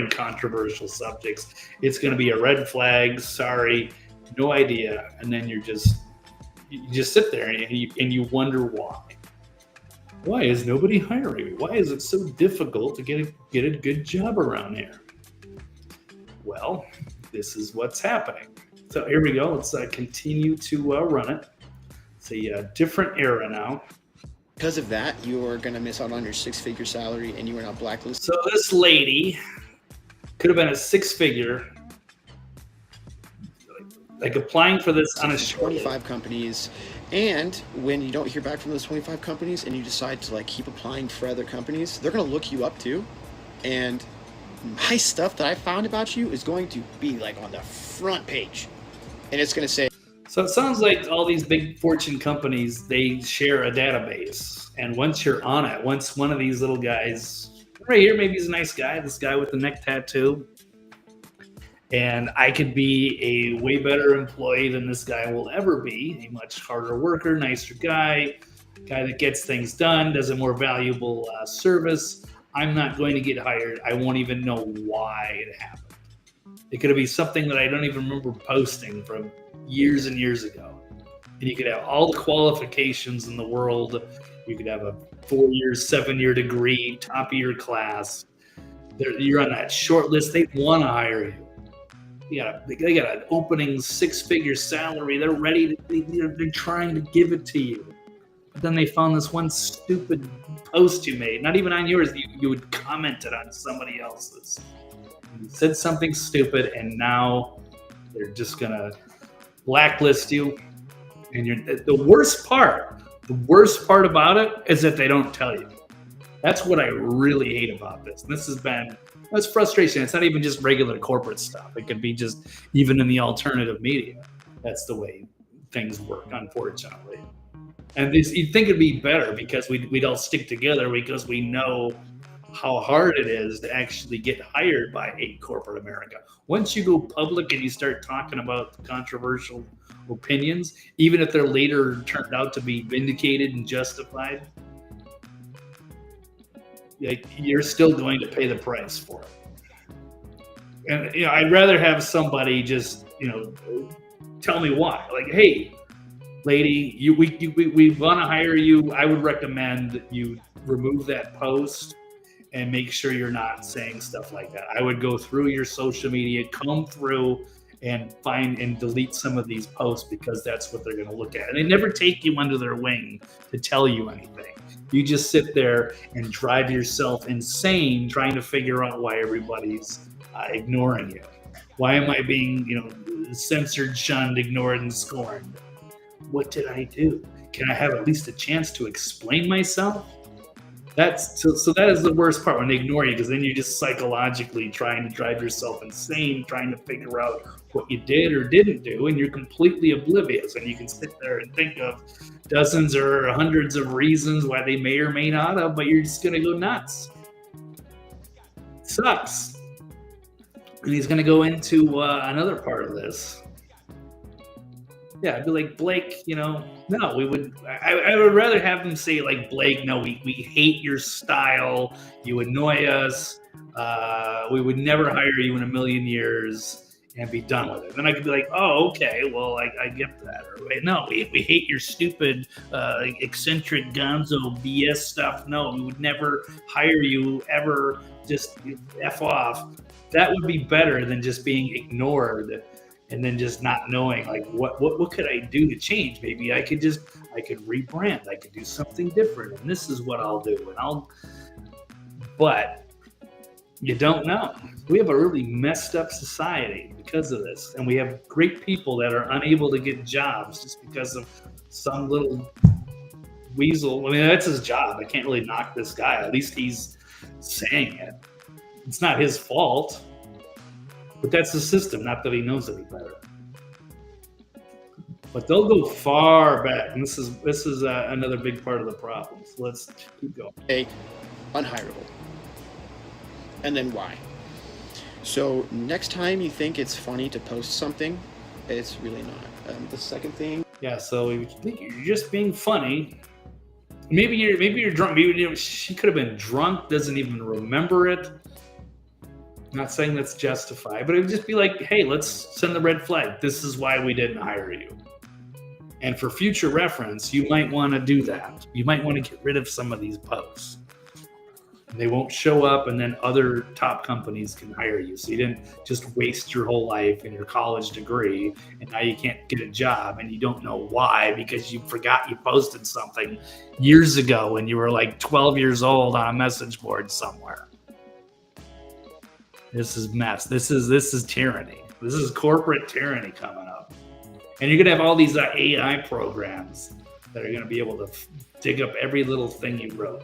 controversial subjects. It's going to be a red flag. Sorry. No idea, and then you just sit there and you wonder why. Why is nobody hiring me? Why is it so difficult to get a good job around here? Well, this is what's happening. So here we go. Let's continue to run it. It's a different era now. Because of that, you're going to miss out on your six-figure salary, and you are now blacklisted. So this lady could have been a six-figure. Like applying for this on a 25 companies, and when you don't hear back from those 25 companies and you decide to like keep applying for other companies, they're going to look you up too, and my stuff that I found about you is going to be like on the front page, and it's going to say. So it sounds like all these big fortune companies, they share a database, and once you're on it, once one of these little guys right here, maybe he's a nice guy, this guy with the neck tattoo, and I could be a way better employee than this guy will ever be, a much harder worker, nicer guy that gets things done, does a more valuable service. I'm not going to get hired. I won't even know why it happened. It could be something that I don't even remember posting from years and years ago. And you could have all the qualifications in the world. You could have a 4-year, 7-year degree, top of your class. You're on that short list. They want to hire you. They got an opening 6-figure salary. They're ready to, they're trying to give it to you. But then they found this one stupid post you made, not even on yours. You would comment it on somebody else's. You said something stupid, and now they're just gonna blacklist you. And the worst part about it is that they don't tell you. That's what I really hate about this. And this has been, it's frustration. It's not even just regular corporate stuff. It could be just even in the alternative media. That's the way things work, unfortunately. And you'd think it'd be better because we'd all stick together because we know how hard it is to actually get hired by a corporate America. Once you go public and you start talking about controversial opinions, even if they're later turned out to be vindicated and justified, you're still going to pay the price for it. And I'd rather have somebody just tell me why. Like, hey, lady, we want to hire you. I would recommend you remove that post and make sure you're not saying stuff like that. I would go through your social media, comb through and find and delete some of these posts because that's what they're going to look at. And they never take you under their wing to tell you anything. You just sit there and drive yourself insane trying to figure out why everybody's ignoring you. Why am I being, censored, shunned, ignored, and scorned? What did I do? Can I have at least a chance to explain myself? So that is the worst part when they ignore you, because then you're just psychologically trying to drive yourself insane, trying to figure out what you did or didn't do, and you're completely oblivious. And you can sit there and think of dozens or hundreds of reasons why they may or may not have, but you're just going to go nuts. It sucks. And he's going to go into another part of this. Yeah, I'd be like, Blake, no, we would. I would rather have them say, like, Blake, no, we hate your style. You annoy us. We would never hire you in a million years, and be done with it. Then I could be like, oh, okay, well, I get that. Or, wait, no, we hate your stupid, eccentric gonzo BS stuff. No, we would never hire you ever. Just F off. That would be better than just being ignored. And then just not knowing, like, what could I do to change? Maybe I could rebrand. I could do something different. And this is what I'll do. But you don't know. We have a really messed up society because of this. And we have great people that are unable to get jobs just because of some little weasel. I mean, that's his job. I can't really knock this guy. At least he's saying it. It's not his fault. But that's the system, not that he knows any better. But they'll go far back, and this is another big part of the problem. So let's keep going. A, unhireable. And then why? So next time you think it's funny to post something, it's really not. The second thing. Yeah, so you think you're just being funny. Maybe you're drunk. Maybe she could have been drunk, doesn't even remember it. Not saying that's justified, but it would just be like, hey, let's send the red flag. This is why we didn't hire you. And for future reference, you might want to do that. You might want to get rid of some of these posts. They won't show up, and then other top companies can hire you. So you didn't just waste your whole life and your college degree, and now you can't get a job, and you don't know why because you forgot you posted something years ago when you were like 12 years old on a message board somewhere. This is mess. This is tyranny. This is corporate tyranny coming up. And you're going to have all these AI programs that are going to be able to dig up every little thing you wrote.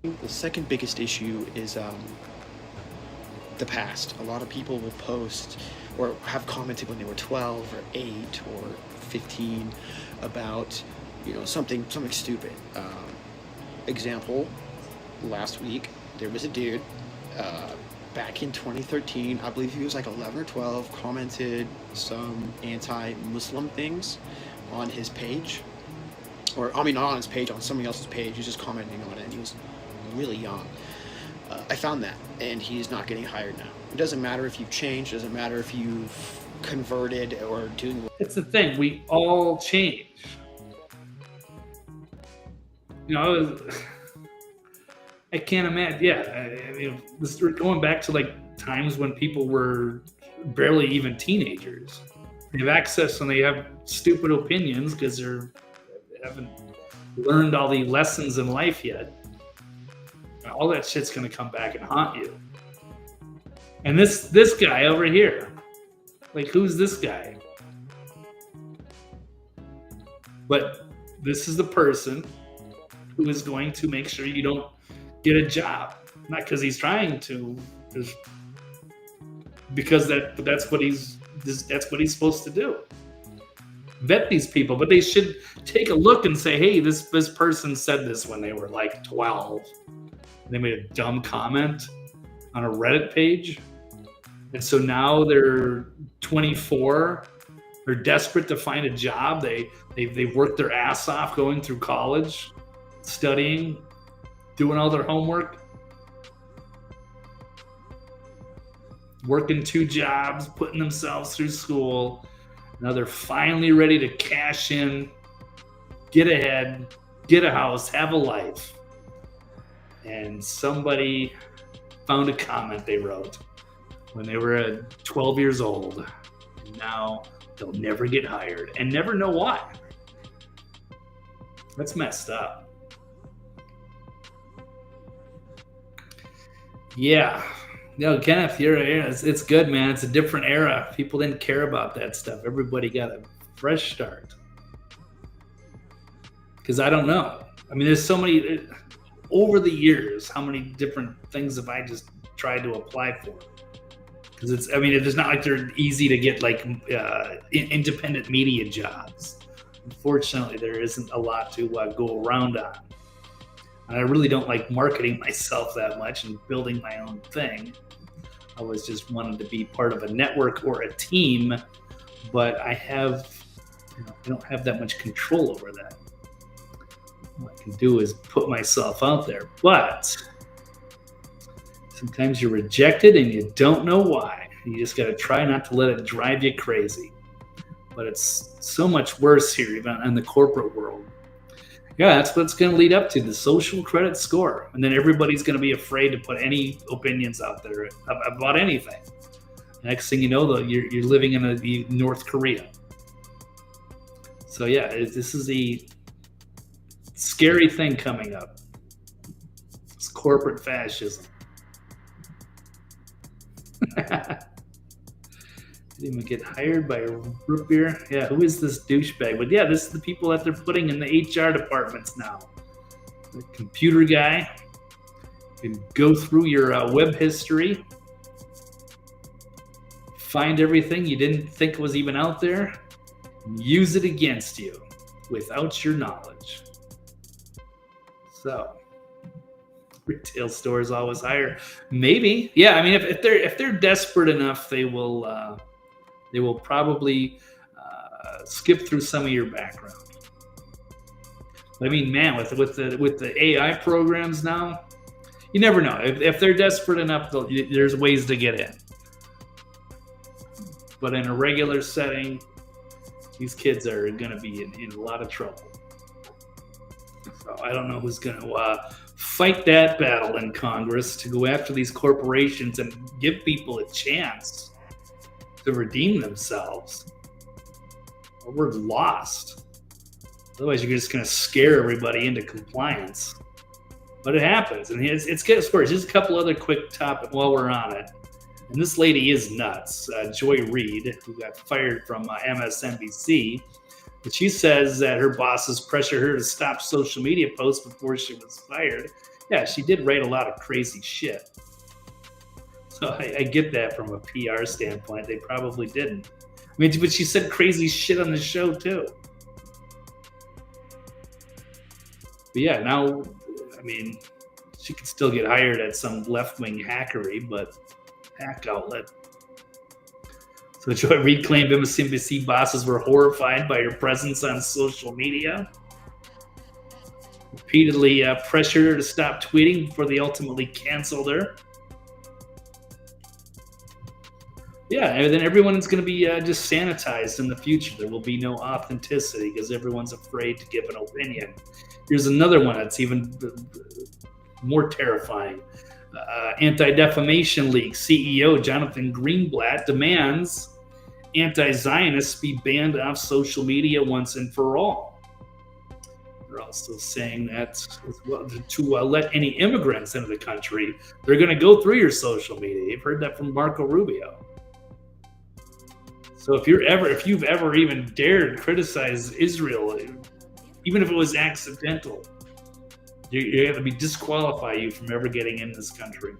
The second biggest issue is the past. A lot of people will post or have commented when they were 12 or 8 or 15 about, you know, something stupid. Example, last week there was a dude back in 2013, I believe he was like 11 or 12, commented some anti-Muslim things on his page. Or, I mean, not on his page, on somebody else's page. He was just commenting on it, and he was really young. I found that, and he's not getting hired now. It doesn't matter if you've changed, it doesn't matter if you've converted or doing... It's the thing, we all change. You know, I can't imagine, yeah, I mean, we're going back to like times when people were barely even teenagers. They have access and they have stupid opinions because they haven't learned all the lessons in life yet. All that shit's gonna come back and haunt you. And this guy over here, like, who's this guy? But this is the person who is going to make sure you don't get a job, not because he's trying to, just because that's what he's supposed to do. Vet these people, but they should take a look and say, hey, this person said this when they were like 12. They made a dumb comment on a Reddit page, and so now they're 24. They're desperate to find a job. They worked their ass off going through college, studying, doing all their homework, working 2 jobs, putting themselves through school. Now they're finally ready to cash in, get ahead, get a house, have a life. And somebody found a comment they wrote when they were 12 years old. And now they'll never get hired and never know why. That's messed up. Yeah. No, Kenneth, it's good, man. It's a different era. People didn't care about that stuff. Everybody got a fresh start. Because I don't know. I mean, there's so many... Over the years, how many different things have I just tried to apply for? Because it's not like they're easy to get, like, independent media jobs. Unfortunately, there isn't a lot to go around on. And I really don't like marketing myself that much and building my own thing. I always just wanted to be part of a network or a team, but I don't have that much control over that. What I can do is put myself out there, but sometimes you're rejected and you don't know why. You just got to try not to let it drive you crazy. But it's so much worse here, even in the corporate world. Yeah, that's what it's going to lead up to, the social credit score. And then everybody's going to be afraid to put any opinions out there about anything. Next thing you know, though, you're living in North Korea. So yeah, this is a scary thing coming up. It's corporate fascism. Didn't even get hired by root beer. Yeah, who is this douchebag? But yeah, this is the people that they're putting in the HR departments now. The computer guy can go through your web history, find everything you didn't think was even out there, and use it against you without your knowledge. So, retail stores always hire. Maybe, yeah. I mean, if they're desperate enough, they will probably skip through some of your background. I mean, man, with the AI programs now, you never know. If they're desperate enough, there's ways to get in. But in a regular setting, these kids are going to be in a lot of trouble. So I don't know who's going to fight that battle in Congress to go after these corporations and give people a chance to redeem themselves. Or we're lost. Otherwise, you're just going to scare everybody into compliance. But it happens, and it's getting worse. Just a couple other quick topics while we're on it. And this lady is nuts, Joy Reid, who got fired from MSNBC. But she says that her bosses pressured her to stop social media posts before she was fired. Yeah, she did write a lot of crazy shit. So I get that from a PR standpoint. They probably didn't. I mean, but she said crazy shit on the show too. But yeah, now, I mean, she could still get hired at some left-wing hackery, but hack outlet. So Joy Reid claimed MSNBC bosses were horrified by her presence on social media. Repeatedly pressured her to stop tweeting before they ultimately canceled her. Yeah, and then everyone's going to be just sanitized in the future. There will be no authenticity because everyone's afraid to give an opinion. Here's another one that's even more terrifying. Anti-Defamation League CEO Jonathan Greenblatt demands anti-Zionists be banned off social media once and for all. They're also saying that to let any immigrants into the country, they're going to go through your social media. You've heard that from Marco Rubio. So if you've ever even dared criticize Israel, even if it was accidental, you have to be disqualify you from ever getting in this country.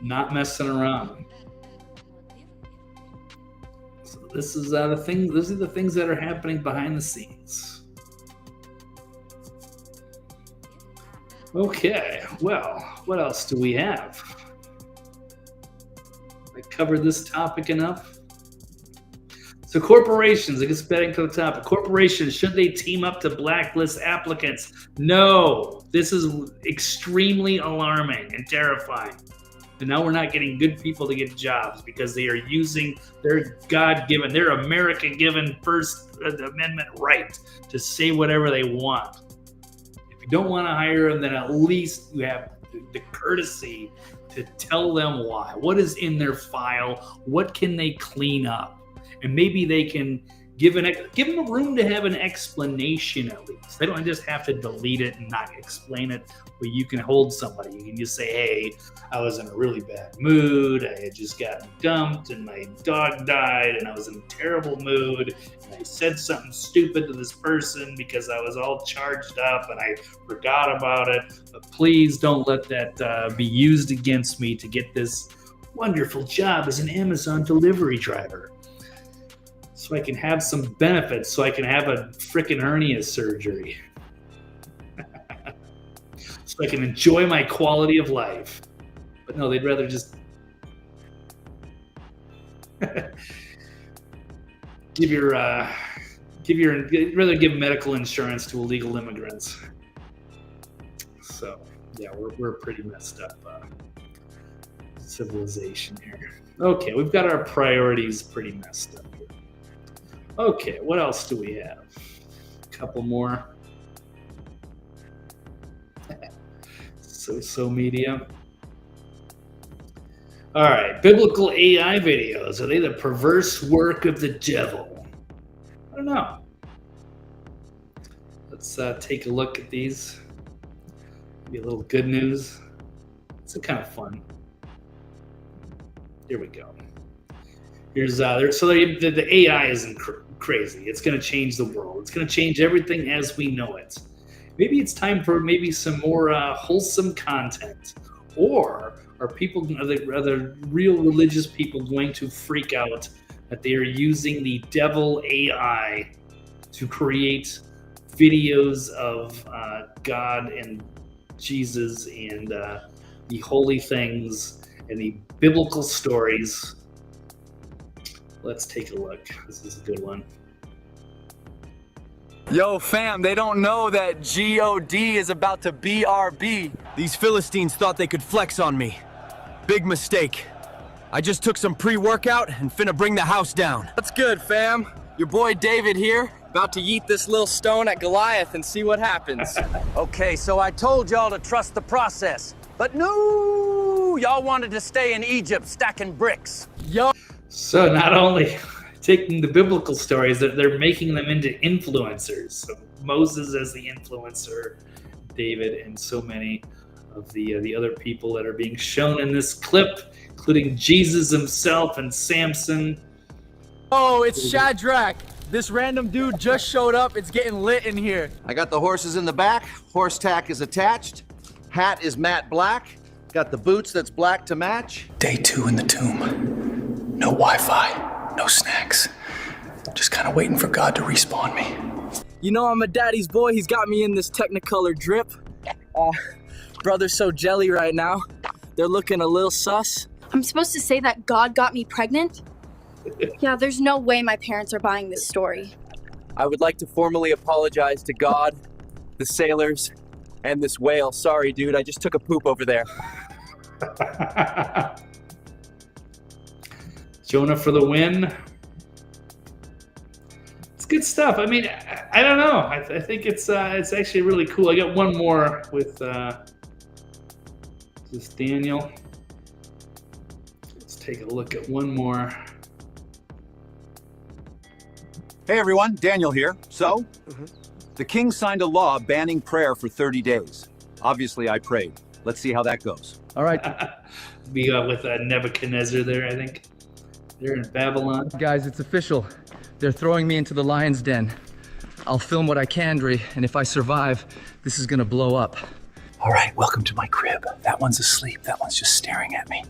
Not messing around. So this is the thing. These are the things that are happening behind the scenes. Okay. Well, what else do we have? I covered this topic enough. So corporations, I guess getting to the topic. Corporations, should they team up to blacklist applicants? No, this is extremely alarming and terrifying. And now we're not getting good people to get jobs because they are using their God-given, their America-given First Amendment right to say whatever they want. If you don't want to hire them, then at least you have the courtesy to tell them why. What is in their file? What can they clean up? And maybe they can give them a room to have an explanation at least. They don't just have to delete it and not explain it, but you can hold somebody. You can just say, hey, I was in a really bad mood. I had just gotten dumped and my dog died and I was in a terrible mood. And I said something stupid to this person because I was all charged up and I forgot about it. But please don't let that be used against me to get this wonderful job as an Amazon delivery driver. So I can have some benefits, so I can have a frickin' hernia surgery. So I can enjoy my quality of life. But no, they'd rather just rather give medical insurance to illegal immigrants. So yeah, we're pretty messed up civilization here. Okay, we've got our priorities pretty messed up here. Okay, what else do we have? A couple more. So media. All right, biblical AI videos. Are they the perverse work of the devil? I don't know. Let's take a look at these. Maybe a little good news. It's kind of fun. Here we go. Here's the AI isn't crazy. It's going to change the world. It's going to change everything as we know it. Maybe it's time for maybe some more wholesome content. Or are the real religious people going to freak out that they are using the devil AI to create videos of God and Jesus and the holy things and the biblical stories? Let's take a look. This is a good one. Yo, fam, they don't know that G-O-D is about to BRB. These Philistines thought they could flex on me. Big mistake. I just took some pre-workout and finna bring the house down. That's good, fam. Your boy David here, about to yeet this little stone at Goliath and see what happens. Okay, so I told y'all to trust the process, but no, y'all wanted to stay in Egypt stacking bricks. Yo. So not only taking the biblical stories, they're making them into influencers. So Moses as the influencer, David, and so many of the other people that are being shown in this clip, including Jesus himself and Samson. Oh, it's Shadrach. This random dude just showed up. It's getting lit in here. I got the horses in the back. Horse tack is attached. Hat is matte black. Got the boots that's black to match. Day 2 in the tomb. No Wi-Fi, no snacks. Just kind of waiting for God to respawn me. You know I'm a daddy's boy. He's got me in this Technicolor drip. Brother's so jelly right now. They're looking a little sus. I'm supposed to say that God got me pregnant? Yeah, there's no way my parents are buying this story. I would like to formally apologize to God, the sailors, and this whale. Sorry, dude, I just took a poop over there. Jonah for the win. It's good stuff. I mean, I don't know. I think it's actually really cool. I got one more with this Daniel. Let's take a look at one more. Hey everyone, Daniel here. So, the king signed a law banning prayer for 30 days. Obviously, I prayed. Let's see how that goes. All right. Be with Nebuchadnezzar there, I think. They're in Babylon. Guys, it's official. They're throwing me into the lion's den. I'll film what I can, Dre, and if I survive, this is gonna blow up. All right, welcome to my crib. That one's asleep. That one's just staring at me.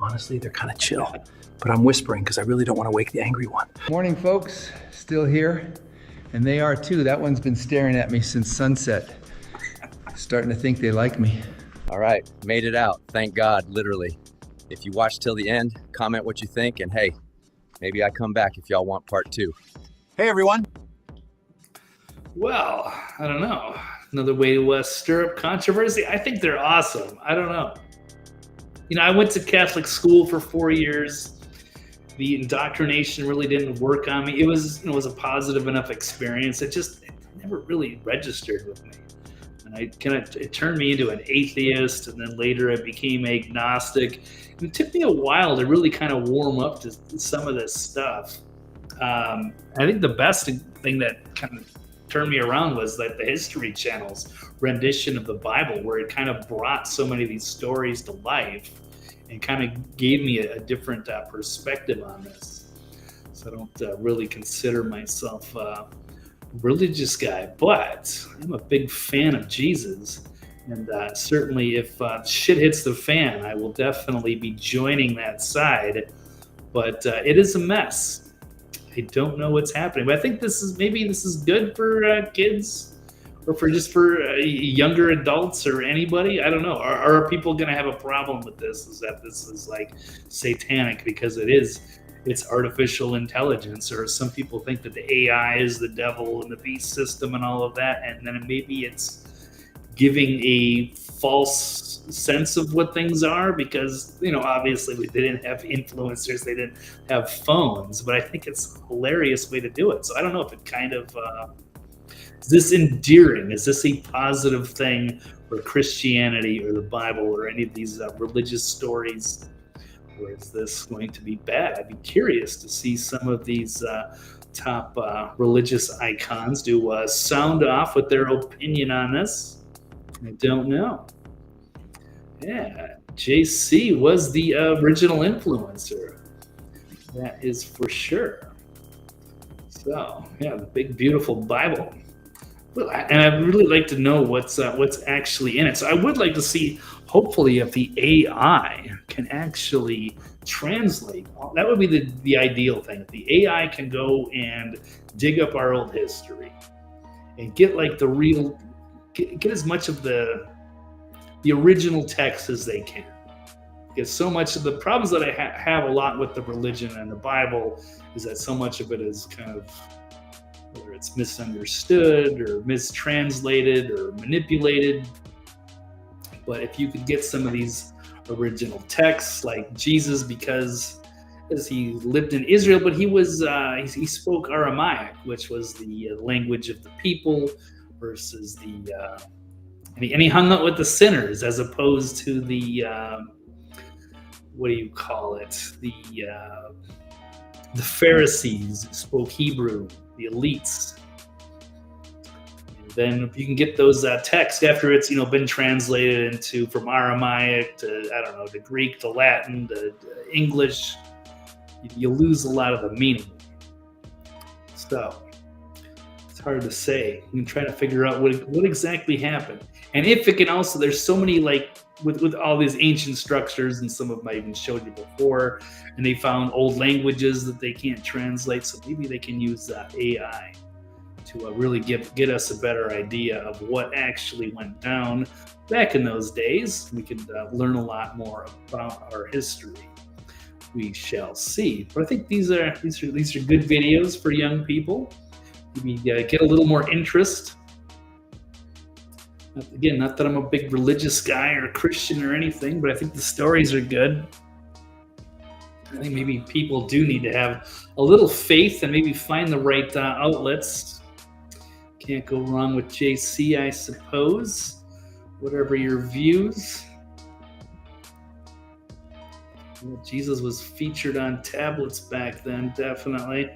Honestly, they're kind of chill, but I'm whispering because I really don't want to wake the angry one. Morning, folks. Still here, and they are too. That one's been staring at me since sunset. Starting to think they like me. All right, made it out. Thank God, literally. If you watch till the end, comment what you think, and hey, maybe I come back if y'all want part 2. Hey everyone. Well, I don't know. Another way to stir up controversy. I think they're awesome. I don't know. You know, I went to Catholic school for 4 years. The indoctrination really didn't work on me. It was a positive enough experience. It never really registered with me. And it turned me into an atheist, and then later I became agnostic. And it took me a while to really kind of warm up to some of this stuff. I think the best thing that kind of turned me around was like the History Channel's rendition of the Bible, where it kind of brought so many of these stories to life and kind of gave me a different perspective on this. So I don't really consider myself a religious guy, but I'm a big fan of Jesus. And certainly if shit hits the fan, I will definitely be joining that side. But it is a mess. I don't know what's happening, but I think this is good for kids, or for younger adults or anybody. I don't know. Are people going to have a problem with this? Is that this is like satanic because it's artificial intelligence, or some people think that the AI is the devil and the beast system and all of that, and then maybe it's giving a false sense of what things are because, obviously they didn't have influencers, they didn't have phones, but I think it's a hilarious way to do it. So I don't know if it kind of, is this endearing? Is this a positive thing for Christianity or the Bible or any of these religious stories? Or is this going to be bad? I'd be curious to see some of these top religious icons do sound off with their opinion on this. I don't know. Yeah, JC was the original influencer. That is for sure. So, yeah, the big, beautiful Bible. And I'd really like to know what's actually in it. So I would like to see, hopefully, if the AI can actually translate. That would be the ideal thing. If the AI can go and dig up our old history and get like the real, get as much of the original text as they can. Because so much of the problems that I have a lot with the religion and the Bible is that so much of it is kind of, whether it's misunderstood or mistranslated or manipulated. But if you could get some of these original texts, like Jesus, because as he lived in Israel, but he spoke Aramaic, which was the language of the people, versus and he hung out with the sinners as opposed to the what do you call it? The Pharisees who spoke Hebrew, the elites. And then if you can get those texts after it's been translated into from Aramaic to to Greek to Latin to English, you lose a lot of the meaning. So it's hard to say. You can try to figure out what exactly happened, and if it can also. There's so many with all these ancient structures, and some of them I even showed you before, and they found old languages that they can't translate, so maybe they can use AI to really get us a better idea of what actually went down back in those days. We could learn a lot more about our history. We shall see. But I think these are good videos for young people. Maybe get a little more interest. Again, not that I'm a big religious guy or Christian or anything, but I think the stories are good. I think maybe people do need to have a little faith and maybe find the right outlets. Can't go wrong with JC, I suppose. Whatever your views. Well, Jesus was featured on tablets back then, definitely.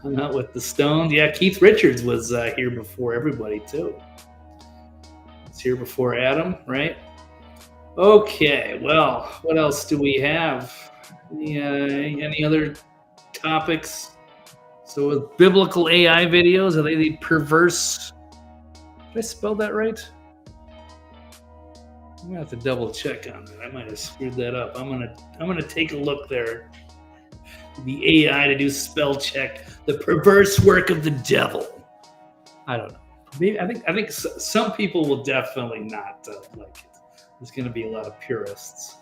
I'm out with the Stones. Yeah, Keith Richards was here before everybody, too. It's here before Adam, right? Okay, well, what else do we have? Any other topics? So with biblical AI videos, are they the perverse? Did I spell that right? I'm gonna have to double check on that. I might have screwed that up. I'm gonna take a look there. The AI to do spell check. The perverse work of the devil. I don't know. Maybe, I think some people will definitely not like it. There's going to be a lot of purists.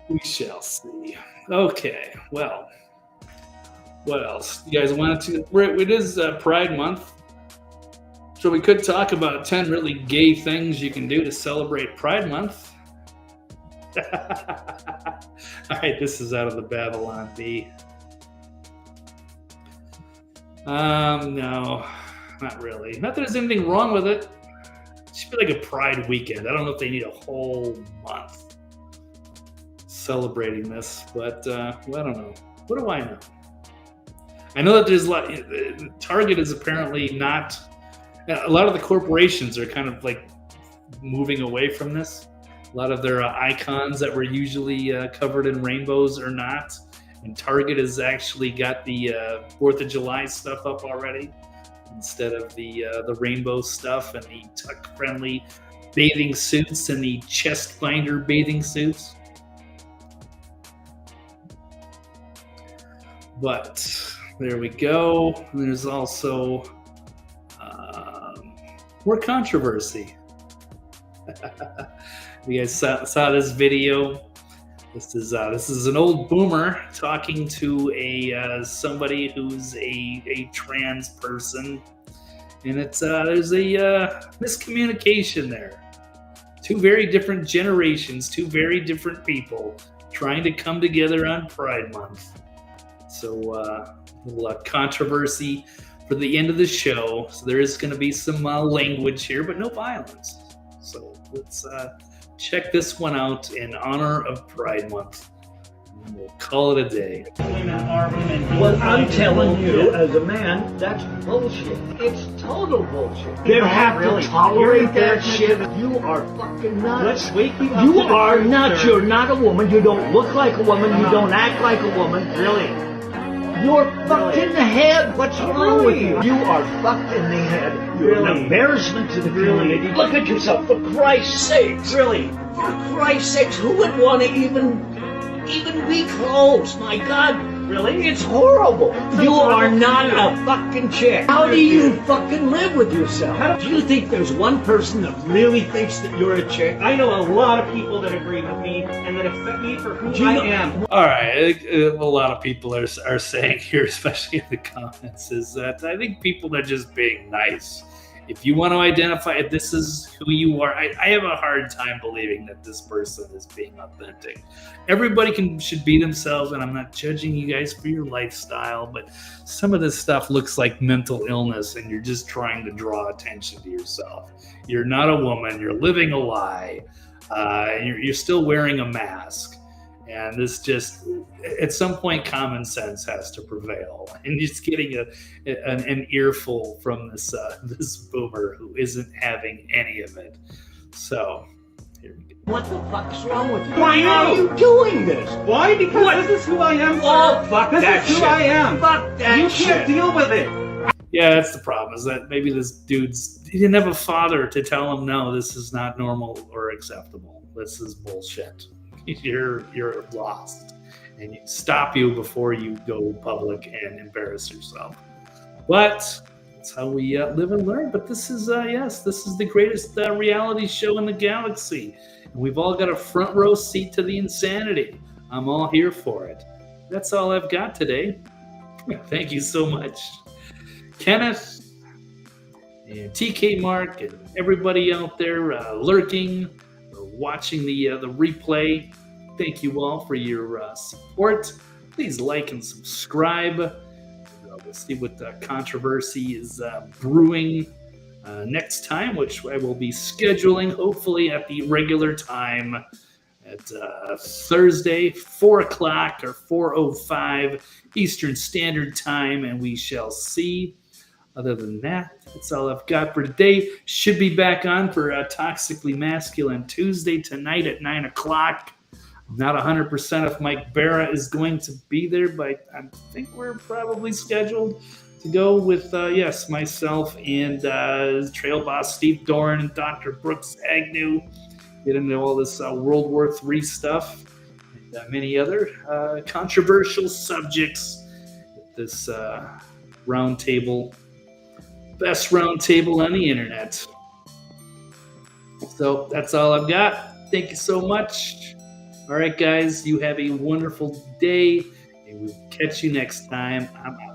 We shall see. Okay, well, what else? You guys wanted to? It is Pride Month, so we could talk about 10 really gay things you can do to celebrate Pride Month. All right, this is out of the Babylon Bee. No, not really. Not that there's anything wrong with it. It should be like a Pride weekend. I don't know if they need a whole month celebrating this, but well, I don't know. What do I know? I know that there's a lot. Target is apparently not. A lot of the corporations are kind of like moving away from this. A lot of their icons that were usually covered in rainbows are not. And Target has actually got the 4th of July stuff up already instead of the rainbow stuff and the tuck-friendly bathing suits and the chest binder bathing suits. But there we go. There's also more controversy. You guys saw this video. This is an old boomer talking to somebody who's a trans person, and there's a miscommunication there. Two very different generations, two very different people trying to come together on Pride Month. So a little controversy for the end of the show. So there is going to be some language here, but no violence. So let's check this one out in honor of Pride Month. And we'll call it a day. Well, I'm telling you, as a man, that's bullshit. It's total bullshit. They have to tolerate that shit. You are fucking nuts. You are nuts. You're not a woman. You don't look like a woman. You don't act like a woman. Really? You're fucked in the head. What's wrong with you? You are fucked in the head. You're an embarrassment to the community. Look at yourself, for Christ's sakes. Really? For Christ's sakes, who would want to even be close? My God. Really? It's horrible. You are not a fucking chick. How do you fucking live with yourself? Do you think there's one person that really thinks that you're a chick? I know a lot of people that agree with me and that accept me for who I am. All right, a lot of people are saying here, especially in the comments, is that I think people are just being nice. If you want to identify if this is who you are, I have a hard time believing that this person is being authentic. Everybody should be themselves, and I'm not judging you guys for your lifestyle, but some of this stuff looks like mental illness, and you're just trying to draw attention to yourself. You're not a woman. You're living a lie. You're still wearing a mask. And this just, at some point, common sense has to prevail. And just getting an earful from this boomer who isn't having any of it. So, here we go. What the fuck's wrong with you? Why are you doing this? Why? Because this is who I am. Oh, fuck that shit. This is who I am. Fuck that shit. You can't deal with it. Yeah, that's the problem, is that maybe he didn't have a father to tell him, no, this is not normal or acceptable. This is bullshit. You're lost. And stop you before you go public and embarrass yourself. But that's how we live and learn. But this is, this is the greatest reality show in the galaxy. And we've all got a front row seat to the insanity. I'm all here for it. That's all I've got today. Thank you so much, Kenneth and TK Mark and everybody out there lurking or watching the replay. Thank you all for your support. Please like and subscribe. We'll see what controversy is brewing next time, which I will be scheduling hopefully at the regular time at Thursday, 4 o'clock or 4:05 Eastern Standard Time, and we shall see. Other than that, that's all I've got for today. Should be back on for Toxically Masculine Tuesday tonight at 9 o'clock. I'm not 100% if Mike Barra is going to be there, but I think we're probably scheduled to go with, myself and Trail Boss Steve Doran and Dr. Brooks Agnew. Get into all this World War III stuff and many other controversial subjects at this roundtable. Best roundtable on the internet. So that's all I've got. Thank you so much. All right, guys, you have a wonderful day, and we'll catch you next time. I'm out.